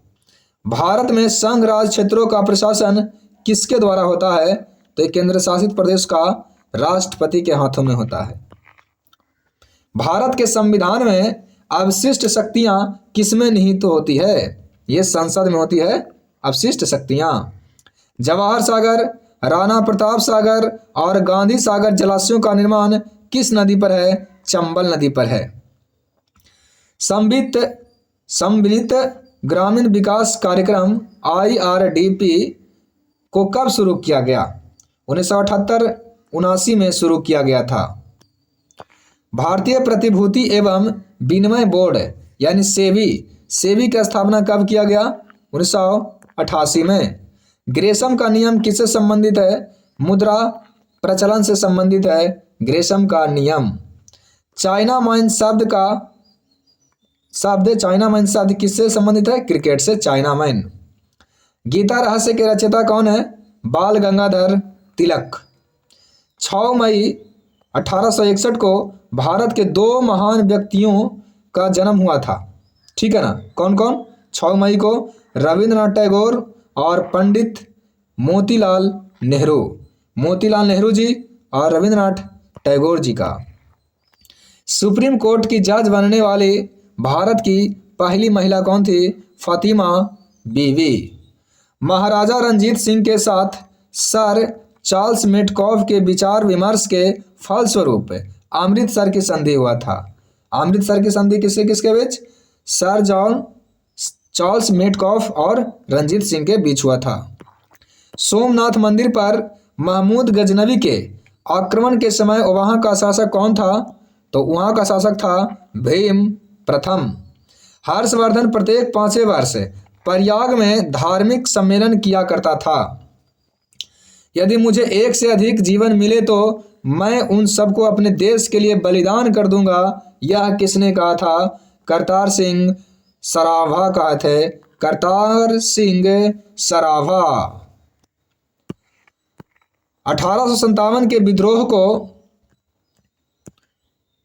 भारत में संघ राज क्षेत्रों का प्रशासन किसके द्वारा होता है? तो केंद्र शासित प्रदेश का राष्ट्रपति के हाथों में होता है। भारत के संविधान में अवशिष्ट शक्तियां किसमें निहित होती है? ये संसद में होती है अवशिष्ट शक्तियां। जवाहर सागर, राणा प्रताप सागर और गांधी सागर जलाशयों का निर्माण किस नदी पर है? चंबल नदी पर है। सम्मिलित ग्रामीण विकास कार्यक्रम IRDP को कब शुरू किया गया? 1978-79 में शुरू किया गया था। भारतीय प्रतिभूति एवं विनिमय बोर्ड यानी सेबी की स्थापना कब किया गया? 1988 में। ग्रेशम का नियम किससे संबंधित है? मुद्रा प्रचलन से संबंधित है ग्रेशम का नियम। चाइना माइन शब्द किससे संबंधित है? क्रिकेट से, चाइना माइन। गीता रहस्य के रचयिता कौन है? बाल गंगाधर तिलक। 6 मई 1861 को भारत के 2 महान व्यक्तियों का जन्म हुआ था, ठीक है ना? कौन कौन? 6 मई को रविंद्रनाथ टैगोर और पंडित मोतीलाल नेहरू। मोतीलाल नेहरू जी और रविंद्रनाथ टैगोर जी का। सुप्रीम कोर्ट की जज बनने वाली भारत की पहली महिला कौन थी? फातिमा बीवी। महाराजा रंजीत सिंह के साथ सर चार्ल्स मेटकॉफ के विचार विमर्श के फलस्वरूप अमृतसर की संधि हुआ था। अमृतसर की संधि किसके किसके बीच? सर चार्ल्स मेटकॉफ और रंजीत सिंह के बीच हुआ था। सोमनाथ मंदिर पर महमूद गजनवी के आक्रमण के समय वहां का शासक कौन था? तो वहां का शासक था भीम प्रथम। हर्षवर्धन प्रत्येक 5वें वर्ष प्रयाग में धार्मिक सम्मेलन किया करता था। यदि मुझे एक से अधिक जीवन मिले तो मैं उन सबको अपने देश के लिए बलिदान कर दूंगा, यह किसने कहा था? करतार सिंह सराभा कहा थे, करतार सिंह सराभा। 1857 के विद्रोह को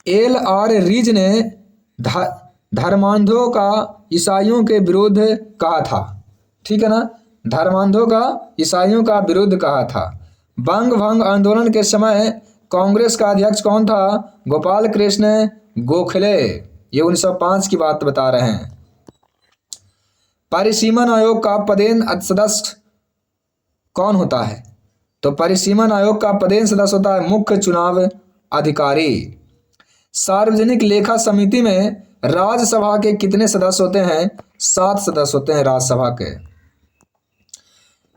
LR रीज ने धर्मांधों का ईसाइयों के विरुद्ध कहा था, ठीक है ना? धर्मांधों का ईसाइयों का विरुद्ध कहा था। बंग भंग आंदोलन के समय कांग्रेस का अध्यक्ष कौन था? गोपाल कृष्ण गोखले। ये 1905 की बात बता रहे हैं। परिसीमन आयोग का पदेन सदस्य कौन होता है? तो परिसीमन आयोग का पदेन सदस्य होता है मुख्य चुनाव अधिकारी। सार्वजनिक लेखा समिति में राज्यसभा के कितने सदस्य होते हैं? 7 सदस्य होते हैं राज्यसभा के।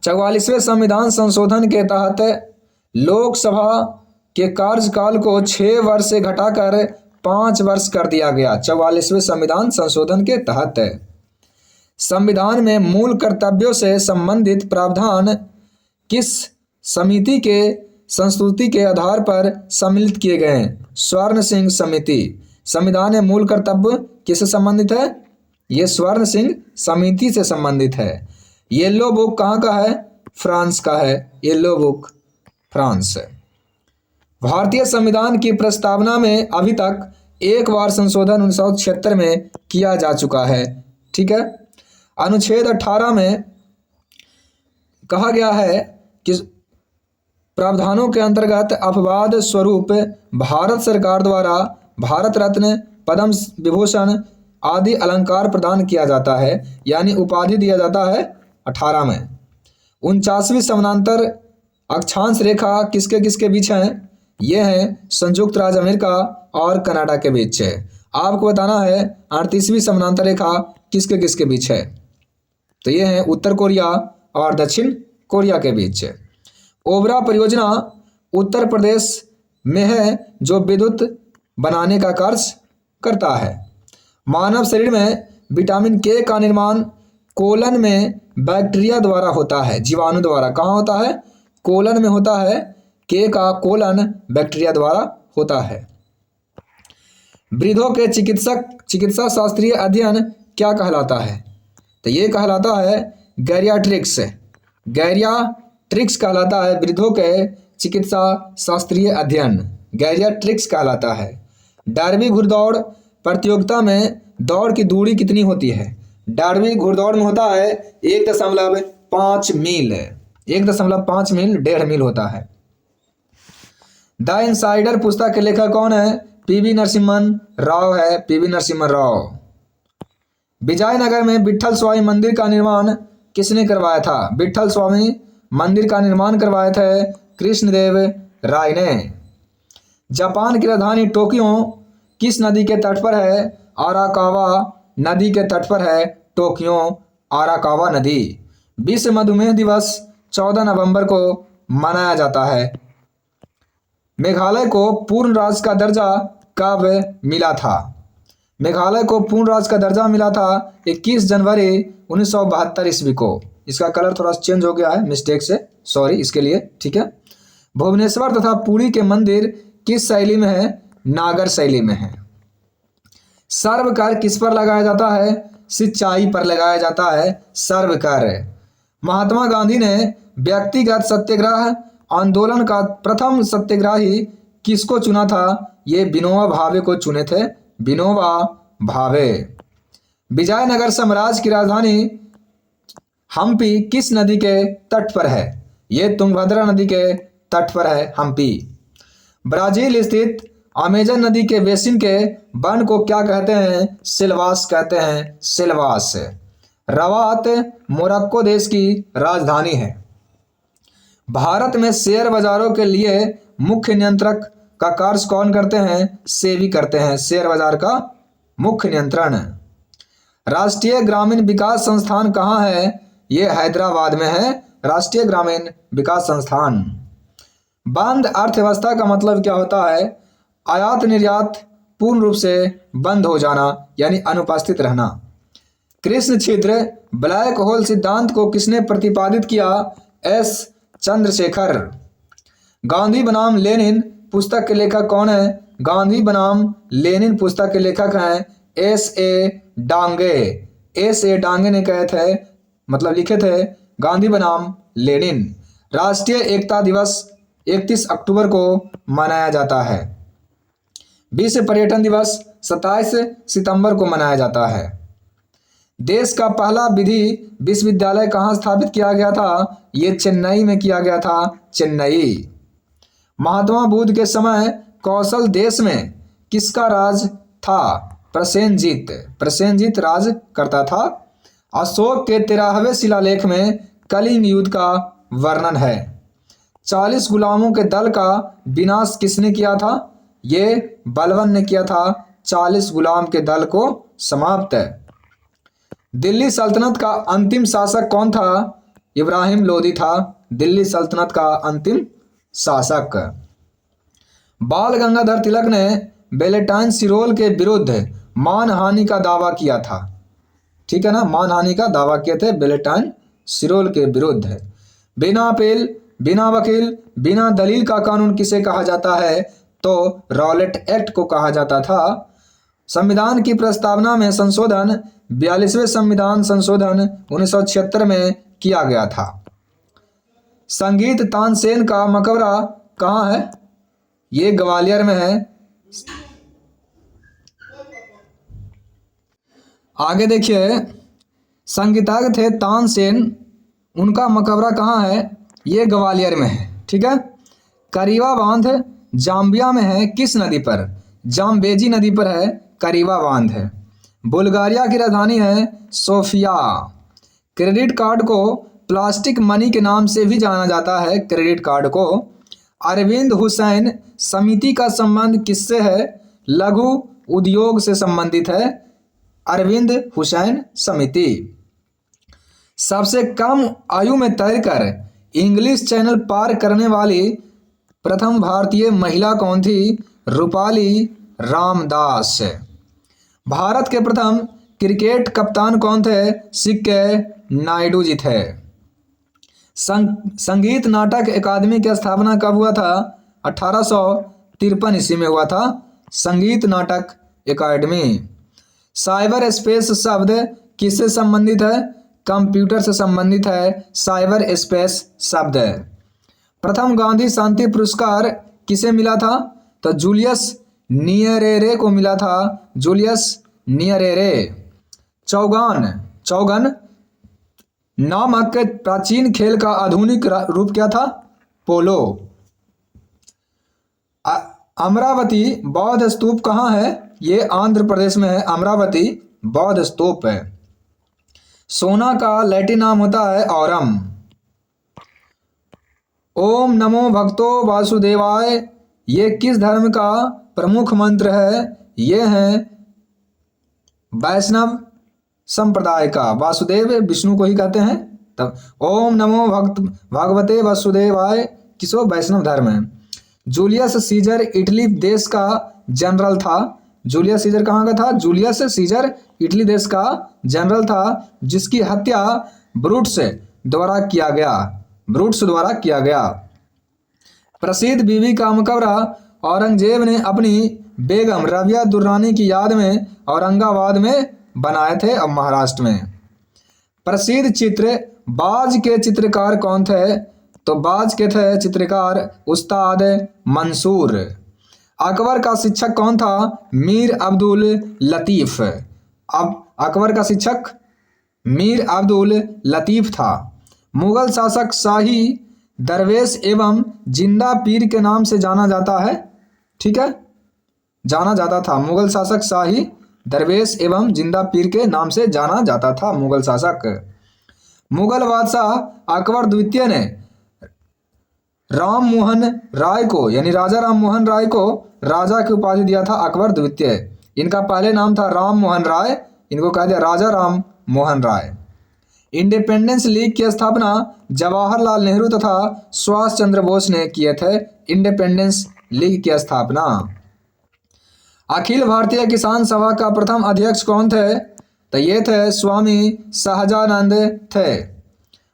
44वें संविधान संशोधन के तहत लोकसभा के कार्यकाल को 6 वर्ष से घटाकर 5 वर्ष कर दिया गया। 44वें संविधान संशोधन के तहत संविधान में मूल कर्तव्यों से संबंधित प्रावधान किस समिति के संस्तुति के आधार पर सम्मिलित किए गए हैं? स्वर्ण सिंह समिति। संविधान में मूल कर्तव्य किससे संबंधित है? ये स्वर्ण सिंह समिति से संबंधित है। येलो बुक कहाँ का है? फ्रांस का है येलो बुक, फ्रांस। भारतीय संविधान की प्रस्तावना में अभी तक एक बार संशोधन 1976 में किया जा चुका है, ठीक है। अनुच्छेद 18 में कहा गया है कि प्रावधानों के अंतर्गत अपवाद स्वरूप भारत सरकार द्वारा भारत रत्न, पद्म विभूषण आदि अलंकार प्रदान किया जाता है, यानी उपाधि दिया जाता है 18 में। 49वीं समानांतर अक्षांश रेखा किसके किसके बीच है? ये है संयुक्त राज्य अमेरिका और कनाडा के बीच है। आपको बताना है 38वीं समानांतर रेखा किसके किसके बीच है? तो ये है उत्तर कोरिया और दक्षिण कोरिया के बीच। ओबरा परियोजना उत्तर प्रदेश में है जो विद्युत बनाने का कार्य करता है। मानव शरीर में विटामिन के का निर्माण कोलन में बैक्टीरिया द्वारा होता है, जीवाणु द्वारा। कहाँ होता है? कोलन में होता है। के का कोलन बैक्टीरिया द्वारा होता है। वृद्धों के चिकित्सा शास्त्रीय अध्ययन क्या कहलाता है? तो ये कहलाता है गैरियाट्रिक्स। गैरियाट्रिक्स कहलाता है वृद्धों के चिकित्सा शास्त्रीय अध्ययन, गैरियाट्रिक्स कहलाता है। डार्बी घुड़दौड़ प्रतियोगिता में दौड़ की दूरी कितनी होती है? डार्बी घुड़दौड़ में होता है 1.5 मील, 1.5 मील, 1.5 मील होता है। द इनसाइडर पुस्तक के लेखक कौन है? पीवी नरसिम्हन राव है, पीवी नरसिम्हन राव। विजयनगर में विट्ठल स्वामी मंदिर का निर्माण किसने करवाया था? विट्ठल स्वामी मंदिर का निर्माण करवाए थे कृष्णदेव राय ने। जापान की राजधानी टोक्यो किस नदी के तट पर है? आराकावा नदी के तट पर है टोक्यो, आराकावा नदी। विश्व मधुमेह दिवस 14 नवंबर को मनाया जाता है। मेघालय को पूर्ण राज्य का दर्जा कब मिला था? मेघालय को पूर्ण राज्य का दर्जा मिला था 21 जनवरी 1972 ईस्वी को। इसका कलर थोड़ा चेंज हो गया है मिस्टेक से, सॉरी इसके लिए, ठीक है। भुवनेश्वर तथा पुरी के मंदिर किस शैली में है? नागर शैली में है। सर्व कर किस पर लगाया जाता है? सिंचाई पर लगाया जाता है सर्व कर। महात्मा गांधी ने व्यक्तिगत सत्याग्रह आंदोलन का प्रथम सत्याग्रही किसको चुना था? ये विनोबा भावे को चुने थे, विनोबा भावे। विजयनगर साम्राज्य की राजधानी हम्पी किस नदी के तट पर है? ये तुंगभद्रा नदी के तट पर है हम्पी। ब्राजील स्थित अमेजन नदी के बेसिन के वन को क्या कहते हैं? सिल्वास कहते हैं, सिल्वास। रवात मोरक्को देश की राजधानी है। भारत में शेयर बाजारों के लिए मुख्य नियंत्रक का कार्य कौन करते हैं? सेबी करते हैं, शेयर बाजार का मुख्य नियंत्रण। राष्ट्रीय ग्रामीण विकास संस्थान कहाँ है? ये हैदराबाद में है, राष्ट्रीय ग्रामीण विकास संस्थान। बंद अर्थव्यवस्था का मतलब क्या होता है? आयात निर्यात पूर्ण रूप से बंद हो जाना, यानी अनुपस्थित रहना। कृष्ण छिद्र ब्लैक होल सिद्धांत को किसने प्रतिपादित किया? एस चंद्रशेखर। गांधी बनाम लेनिन पुस्तक के लेखक कौन है? गांधी बनाम लेनिन पुस्तक के लेखक हैं S A Dange. S A Dange ने कहे थे, मतलब लिखे थे गांधी बनाम लेनिन। राष्ट्रीय एकता दिवस 31 अक्टूबर को मनाया जाता है। विश्व पर्यटन दिवस 27 सितंबर को मनाया जाता है। देश का पहला विधि विश्वविद्यालय कहाँ स्थापित किया गया था? ये चेन्नई में किया गया था, चेन्नई। महात्मा बुद्ध के समय कौशल देश में किसका राज था? प्रसेनजीत। प्रसेनजीत राज करता था। अशोक के 13वें शिलालेख में कलिंग युद्ध का वर्णन है। 40 गुलामों के दल का विनाश किसने किया था? ये बलबन ने किया था 40 गुलाम के दल को समाप्त। दिल्ली सल्तनत का अंतिम शासक कौन था? इब्राहिम लोदी था दिल्ली सल्तनत का अंतिम शासक। बाल गंगाधर तिलक ने वेलेंटाइन सिरोल के विरुद्ध मानहानि का दावा किया था, ठीक है ना, मानहानि का दावा किए थे वेलेंटाइन सिरोल के विरुद्ध। बिना अपील, बिना वकील, बिना दलील का कानून किसे कहा जाता है? तो रॉलेट एक्ट को कहा जाता था। संविधान की प्रस्तावना में संशोधन 42वें संविधान संशोधन 1976 में किया गया था। संगीत तानसेन का मकबरा कहाँ है? ये ग्वालियर में है। आगे देखिए, संगीतज्ञ थे तानसेन, उनका मकबरा कहाँ है? ये ग्वालियर में है, ठीक है। करीवा बांध जाम्बिया में है, किस नदी पर? जाम्बेजी नदी पर है करीवा बांध है। बुल्गारिया की राजधानी है सोफिया। क्रेडिट कार्ड को प्लास्टिक मनी के नाम से भी जाना जाता है, क्रेडिट कार्ड को। अरविंद हुसैन समिति का संबंध किससे है? लघु उद्योग से संबंधित है अरविंद हुसैन समिति। सबसे कम आयु में तैरकर इंग्लिश चैनल पार करने वाली प्रथम भारतीय महिला कौन थी? रूपाली रामदास। भारत के प्रथम क्रिकेट कप्तान कौन थे? सिक्के नायडू जी थे। संगीत नाटक अकादमी की स्थापना कब हुआ था? 1853 ईस्वी में हुआ था संगीत नाटक अकादमी। साइबर स्पेस शब्द किससे संबंधित है? कंप्यूटर से संबंधित है साइबर स्पेस शब्द। प्रथम गांधी शांति पुरस्कार किसे मिला था? तो जूलियस नियरेरे को मिला था, जूलियस नियरेरे। चौगन नामक प्राचीन खेल का आधुनिक रूप क्या था? पोलो। अमरावती बौद्ध स्तूप कहाँ है? ये आंध्र प्रदेश में है, अमरावती बौद्ध स्तूप है। सोना का लैटिन नाम होता है औरम। ओम नमो भगतो वासुदेवाय ये किस धर्म का प्रमुख मंत्र है? ये है वैष्णव संप्रदाय का। वासुदेव विष्णु को ही कहते हैं, तब ओम नमो भगवते वासुदेवाय किसो वैष्णव धर्म है। जूलियस सीजर इटली देश का जनरल था। जूलियस सीजर कहाँ का था? जूलियस सीजर इटली देश का जनरल था जिसकी हत्या ब्रूटस द्वारा किया गया। प्रसिद्ध बीबी का मकबरा औरंगजेब ने अपनी बेगम रबिया दुर्रानी की याद में औरंगाबाद में बनाए थे, अब महाराष्ट्र में। प्रसिद्ध चित्र बाज के चित्रकार कौन थे? तो बाज के थे चित्रकार उस्ताद मंसूर। अकबर का शिक्षक कौन था? मीर अब्दुल लतीफ। अब अकबर का शिक्षक मीर अब्दुल लतीफ था। मुगल शासक शाही दरवेश एवं जिंदा पीर के नाम से जाना जाता है, ठीक है, जाना जाता था। मुगल शासक शाही दरवेश एवं जिंदा पीर के नाम से जाना जाता था मुगल शासक। मुगल बादशाह अकबर द्वितीय ने राम मोहन राय को यानी राजा राम मोहन राय को राजा की उपाधि दिया था अकबर द्वितीय। इनका पहले नाम था राम मोहन राय, इनको कह दिया राजा राम मोहन राय। इंडिपेंडेंस लीग की स्थापना जवाहरलाल नेहरू तथा सुभाष चंद्र बोस ने किए थे। इंडिपेंडेंस लीग की स्थापना। अखिल भारतीय किसान सभा का प्रथम अध्यक्ष कौन थे? तो ये थे स्वामी सहजानंद थे।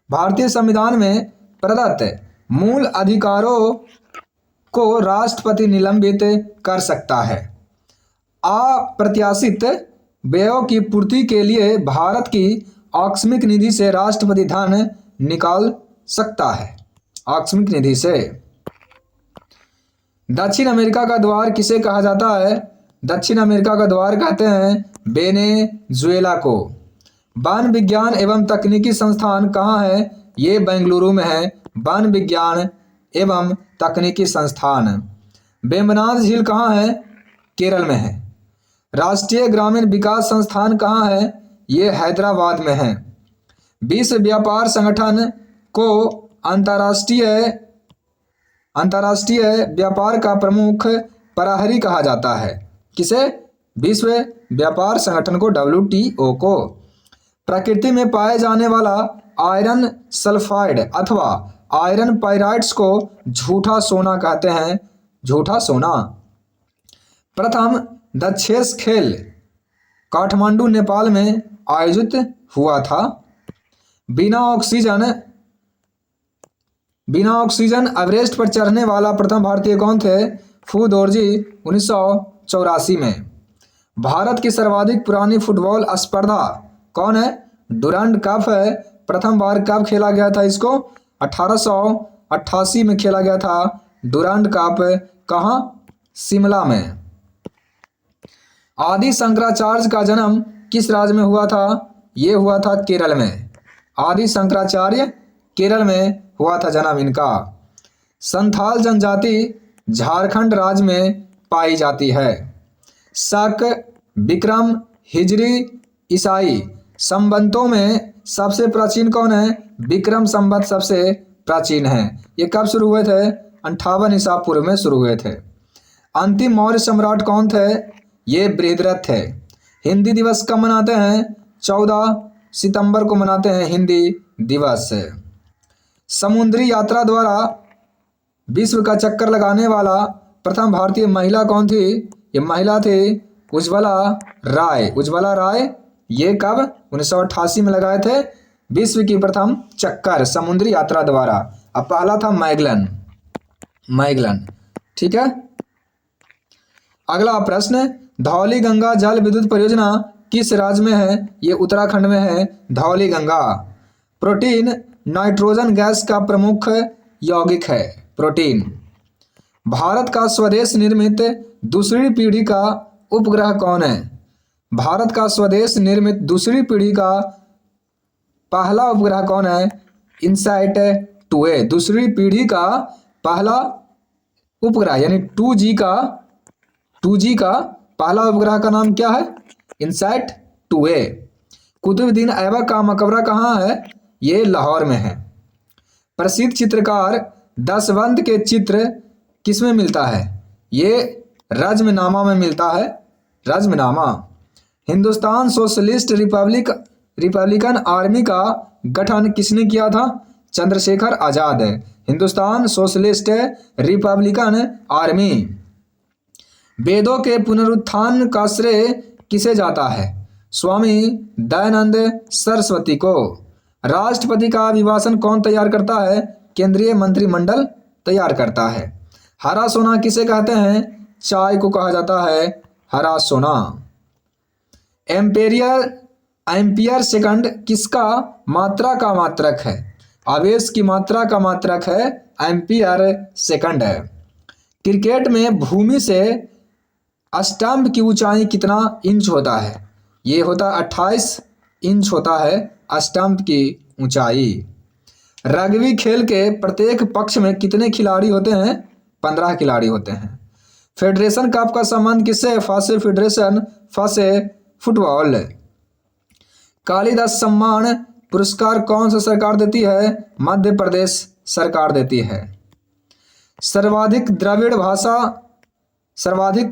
भारतीय संविधान में प्रदत्त मूल अधिकारों को राष्ट्रपति निलंबित कर सकता है। अप्रत्याशित व्ययों की पूर्ति के लिए भारत की आकस्मिक निधि से राष्ट्रपति धन निकाल सकता है, आकस्मिक निधि से। दक्षिण अमेरिका का द्वार किसे कहा जाता है? दक्षिण अमेरिका का द्वार कहते हैं वेनेजुएला को। वन विज्ञान एवं तकनीकी संस्थान कहाँ है? ये बेंगलुरु में है, वन विज्ञान एवं तकनीकी संस्थान। वेम्बनाड झील कहाँ है? केरल में है। राष्ट्रीय ग्रामीण विकास संस्थान कहाँ है? ये हैदराबाद में है। विश्व व्यापार संगठन को अंतर्राष्ट्रीय व्यापार का प्रमुख प्रहरी कहा जाता है। किसे? विश्व व्यापार संगठन को, WTO को। प्रकृति में पाए जाने वाला आयरन सल्फाइड अथवा आयरन पाइराइड्स को झूठा सोना कहते हैं, झूठा सोना। प्रथम दक्षेस खेल काठमांडू नेपाल में आयोजित हुआ था। बिना ऑक्सीजन एवरेस्ट पर चढ़ने वाला प्रथम भारतीय कौन थे? फू दोरजी 1984 में। भारत की सर्वाधिक पुरानी फुटबॉल स्पर्धा कौन है? डुरंड कप है। प्रथम बार कब खेला गया था इसको? 1888 में खेला गया था डुरंड कप। कहाँ? शिमला में। आदि शंकराचार्य का जन्म किस राज्य में हुआ था? ये हुआ था केरल में। आदि शंकराचार्य केरल में हुआ था जन्म इनका। संथाल जनजाति झारखंड राज्य में पाई जाती है। शक, विक्रम, हिजरी, ईसाई संबंतों में सबसे प्राचीन कौन है? विक्रम संबत सबसे प्राचीन है। ये कब शुरू हुए थे? 58 ईसा पूर्व में शुरू हुए थे। अंतिम मौर्य सम्राट कौन थे? ये बृहद्रथ थे। हिंदी दिवस कब मनाते हैं? 14 सितंबर को मनाते हैं हिंदी दिवस। समुद्री यात्रा द्वारा विश्व का चक्कर लगाने वाला प्रथम भारतीय महिला कौन थी? ये महिला थी उज्ज्वला राय। उज्ज्वला राय ये कब 1988 में लगाए थे विश्व की प्रथम चक्कर समुद्री यात्रा द्वारा। अब पहला था मैगलन। ठीक है। अगला प्रश्न, धौली गंगा जल विद्युत परियोजना किस राज्य में है? ये उत्तराखंड में है Dhauli Ganga. Protein nitrogen gas का प्रमुख यौगिक है प्रोटीन। भारत का स्वदेश निर्मित दूसरी पीढ़ी का उपग्रह कौन है? भारत का स्वदेश निर्मित दूसरी पीढ़ी का पहला उपग्रह कौन है? INSAT 2A। दूसरी पीढ़ी का पहला उपग्रह यानी 2G का पहला उपग्रह का नाम क्या है? INSAT 2A। कुतुबुद्दीन ऐबक का मकबरा कहाँ है? ये लाहौर में है। प्रसिद्ध चित्रकार दशवंत के चित्र किसमें मिलता है? ये रज्मनामा में मिलता है Razmnama. Hindustan socialist republican army का गठन किसने किया था? Chandrashekhar Azad. Hindustan socialist republican army. वेदों के पुनरुत्थान का श्रेय किसे जाता है? स्वामी दयानंद सरस्वती को। राष्ट्रपति का अभिभाषण कौन तैयार करता है? केंद्रीय मंत्रिमंडल तैयार करता है। हरा सोना किसे कहते हैं? चाय को कहा जाता है हरा सोना। एम्पियर सेकंड किसका मात्रा का मात्रक है? आवेश की मात्रा का मात्रक है एम्पियर सेकंड है। क्रिकेट में भूमि से स्टंप की ऊंचाई कितना इंच होता है? ये होता 28 इंच होता है स्टंप की ऊंचाई। रग्बी खेल के प्रत्येक पक्ष में कितने खिलाड़ी होते हैं? 15 खिलाड़ी होते हैं। फेडरेशन कप का संबंध किससे? फासे फेडरेशन फासे फुटबॉल। कालिदास सम्मान पुरस्कार कौन सी सरकार देती है? मध्य प्रदेश सरकार देती है। सर्वाधिक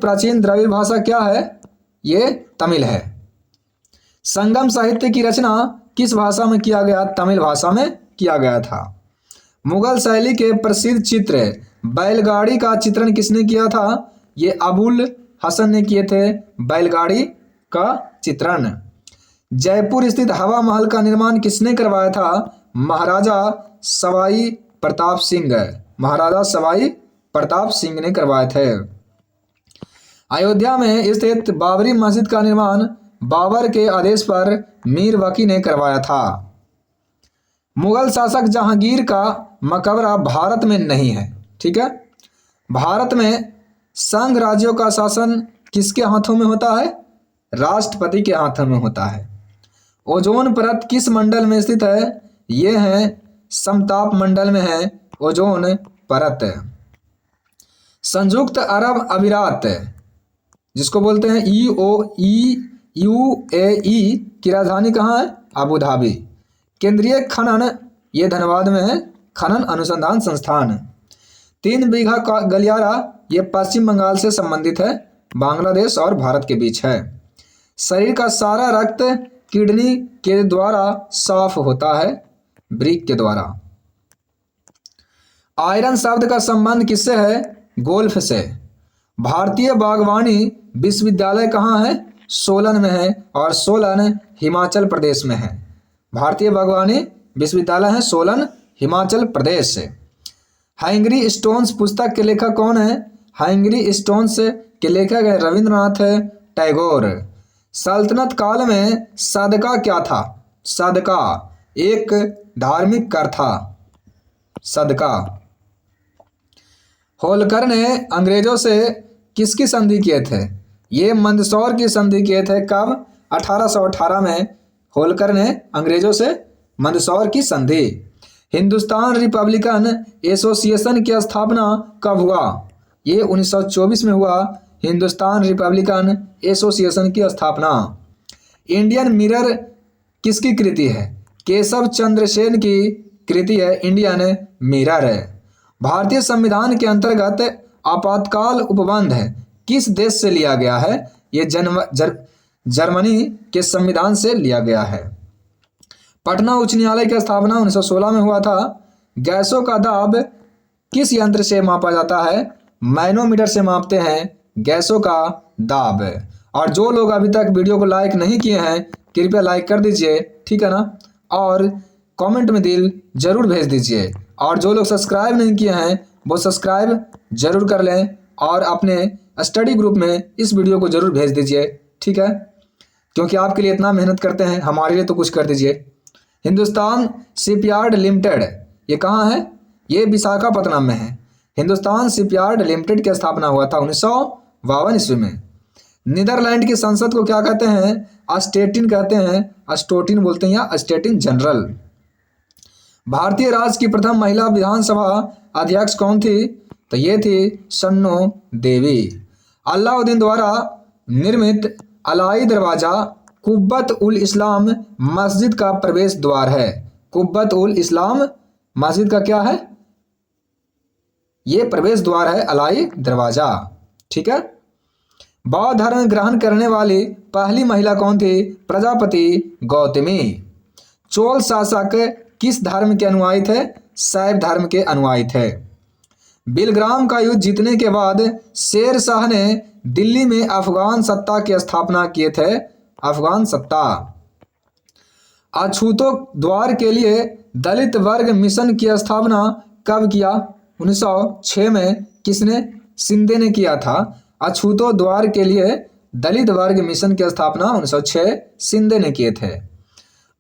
प्राचीन द्रविड़ भाषा क्या है? ये तमिल है। संगम साहित्य की रचना किस भाषा में किया गया? तमिल भाषा में किया गया था। मुगल शैली के प्रसिद्ध चित्र बैलगाड़ी का चित्रण किसने किया था? ये अबुल हसन ने किए थे बैलगाड़ी का चित्रण। जयपुर स्थित हवा महल का निर्माण किसने करवाया था? महाराजा सवाई प्रताप सिंह ने करवाए थे। अयोध्या में स्थित बाबरी मस्जिद का निर्माण बाबर के आदेश पर मीर वकी ने करवाया था। मुगल शासक जहांगीर का मकबरा भारत में नहीं है। ठीक है। भारत में संघ राज्यों का शासन किसके हाथों में होता है? राष्ट्रपति के हाथों में होता है। ओजोन परत किस मंडल में स्थित है? ये है समताप मंडल में है ओजोन परत। संयुक्त अरब अमीरात जिसको बोलते हैं UAE की राजधानी कहाँ है? Abu Dhabi. केंद्रीय खनन ये धनबाद में है खनन अनुसंधान संस्थान। 3 बीघा का गलियारा ये पश्चिम बंगाल से संबंधित है, बांग्लादेश और भारत के बीच है। शरीर का सारा रक्त किडनी के द्वारा साफ होता है, ब्रिक के द्वारा। आयरन शब्द का संबंध किससे है? गोल्फ से। भारतीय बागवानी विश्वविद्यालय कहाँ है? सोलन में है और सोलन हिमाचल प्रदेश में है। भारतीय बागवानी विश्वविद्यालय है सोलन हिमाचल प्रदेश से। हैंगरी स्टोन्स पुस्तक के लेखक कौन है? हैंगरी स्टोन्स के लेखक है रविंद्रनाथ टैगोर। सल्तनत काल में सदका क्या था? सदका एक धार्मिक कर था। सदका। होलकर ने अंग्रेजों से किसकी संधि किए थे? ये मंदसौर की संधि किए थे। कब? 1818 में होलकर ने अंग्रेजों से मंदसौर की संधि। हिंदुस्तान रिपब्लिकन एसोसिएशन की स्थापना कब हुआ? ये 1924 में हुआ हिंदुस्तान रिपब्लिकन एसोसिएशन की स्थापना। इंडियन मिरर किसकी कृति है? केशव चंद्र सेन की कृति है इंडियन मिरर। भारतीय संविधान के अंतर्गत आपातकाल उपबंध किस देश से लिया गया है? ये जर्मनी के संविधान से लिया गया है। पटना उच्च न्यायालय की स्थापना 1916 में हुआ था। गैसों का दाब किस यंत्र से मापा जाता है? मैनोमीटर से मापते हैं गैसों का दाब। और जो लोग अभी तक वीडियो को लाइक नहीं किए हैं कृपया लाइक कर दीजिए, ठीक है ना, और कमेंट में दिल जरूर भेज दीजिए। और जो लोग सब्सक्राइब नहीं किए हैं वो सब्सक्राइब जरूर कर लें और अपने स्टडी ग्रुप में इस वीडियो को जरूर भेज दीजिए, ठीक है, क्योंकि आपके लिए इतना मेहनत करते हैं, हमारे लिए तो कुछ कर दीजिए। हिंदुस्तान शिपयार्ड लिमिटेड ये कहाँ है? ये विशाखापत्तनम में है। हिंदुस्तान शिपयार्ड लिमिटेड की स्थापना हुआ था 1952 ईस्वी में। नीदरलैंड की संसद को क्या कहते हैं? अस्टेटिन कहते हैं, अस्टोटिन बोलते हैं या अस्टेटिन जनरल। भारतीय राज्य की प्रथम महिला विधानसभा अध्यक्ष कौन थी? तो ये थी सन्नो देवी। अलाउद्दीन द्वारा निर्मित अलाई दरवाजा कुब्बत उल इस्लाम मस्जिद का प्रवेश द्वार है। कुब्बत उल इस्लाम मस्जिद का क्या है? ये प्रवेश द्वार है, अलाई दरवाजा, ठीक है। बौद्ध धर्म ग्रहण करने वाली पहली महिला कौन थी? प्रजापति गौतमी। चोल शासक किस धर्म के अनुयायी थे? शैव धर्म के अनुयायी थे। बिलग्राम का युद्ध जीतने के बाद शेर शाह ने दिल्ली में अफगान सत्ता की स्थापना किए थे। अफगान सत्ता। अछूतो द्वार के लिए दलित वर्ग मिशन की स्थापना कब किया? 1906 में। किसने? शिंदे ने किया था। अछूतो द्वार के लिए दलित वर्ग मिशन की स्थापना 1906 शिंदे ने किए थे।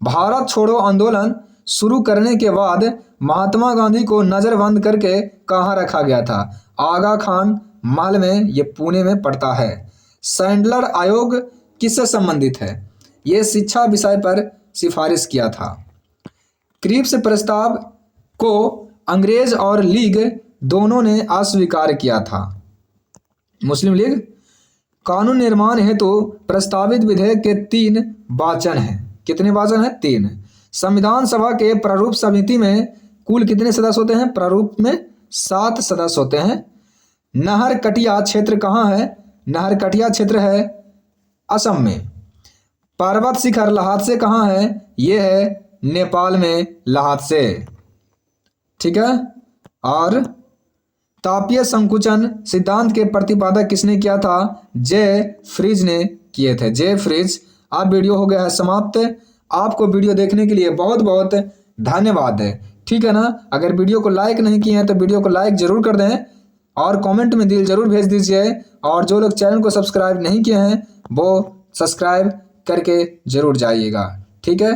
भारत छोड़ो आंदोलन शुरू करने के बाद महात्मा गांधी को नजरबंद करके कहाँ रखा गया था? आगा खान महल में, ये पुणे में पड़ता है। सैंडलर आयोग किससे संबंधित है? ये शिक्षा विषय पर सिफारिश किया था। क्रिप्स प्रस्ताव को अंग्रेज और लीग दोनों ने अस्वीकार किया था। मुस्लिम लीग। कानून निर्माण हेतु प्रस्तावित विधेयक के 3 वाचन हैं। कितने वाचन हैं? 3। संविधान सभा के प्रारूप समिति में कुल कितने सदस्य होते हैं? प्रारूप में 7 सदस्य होते हैं। नहरकटिया क्षेत्र कहाँ है? नहरकटिया क्षेत्र है असम में। पर्वत शिखर लहासे कहाँ है? ये है नेपाल में लहासे, ठीक है। और तापीय संकुचन सिद्धांत के प्रतिपादक किसने किया था? जेफ्रीज ने किए थे। जेफ्रीज। अब वीडियो हो गया है समाप्त। आपको वीडियो देखने के लिए बहुत बहुत धन्यवाद है, ठीक है ना। अगर वीडियो को लाइक नहीं किए हैं तो वीडियो को लाइक जरूर कर दें और कमेंट में दिल जरूर भेज दीजिए। और जो लोग चैनल को सब्सक्राइब नहीं किए हैं वो सब्सक्राइब करके जरूर जाइएगा, ठीक है।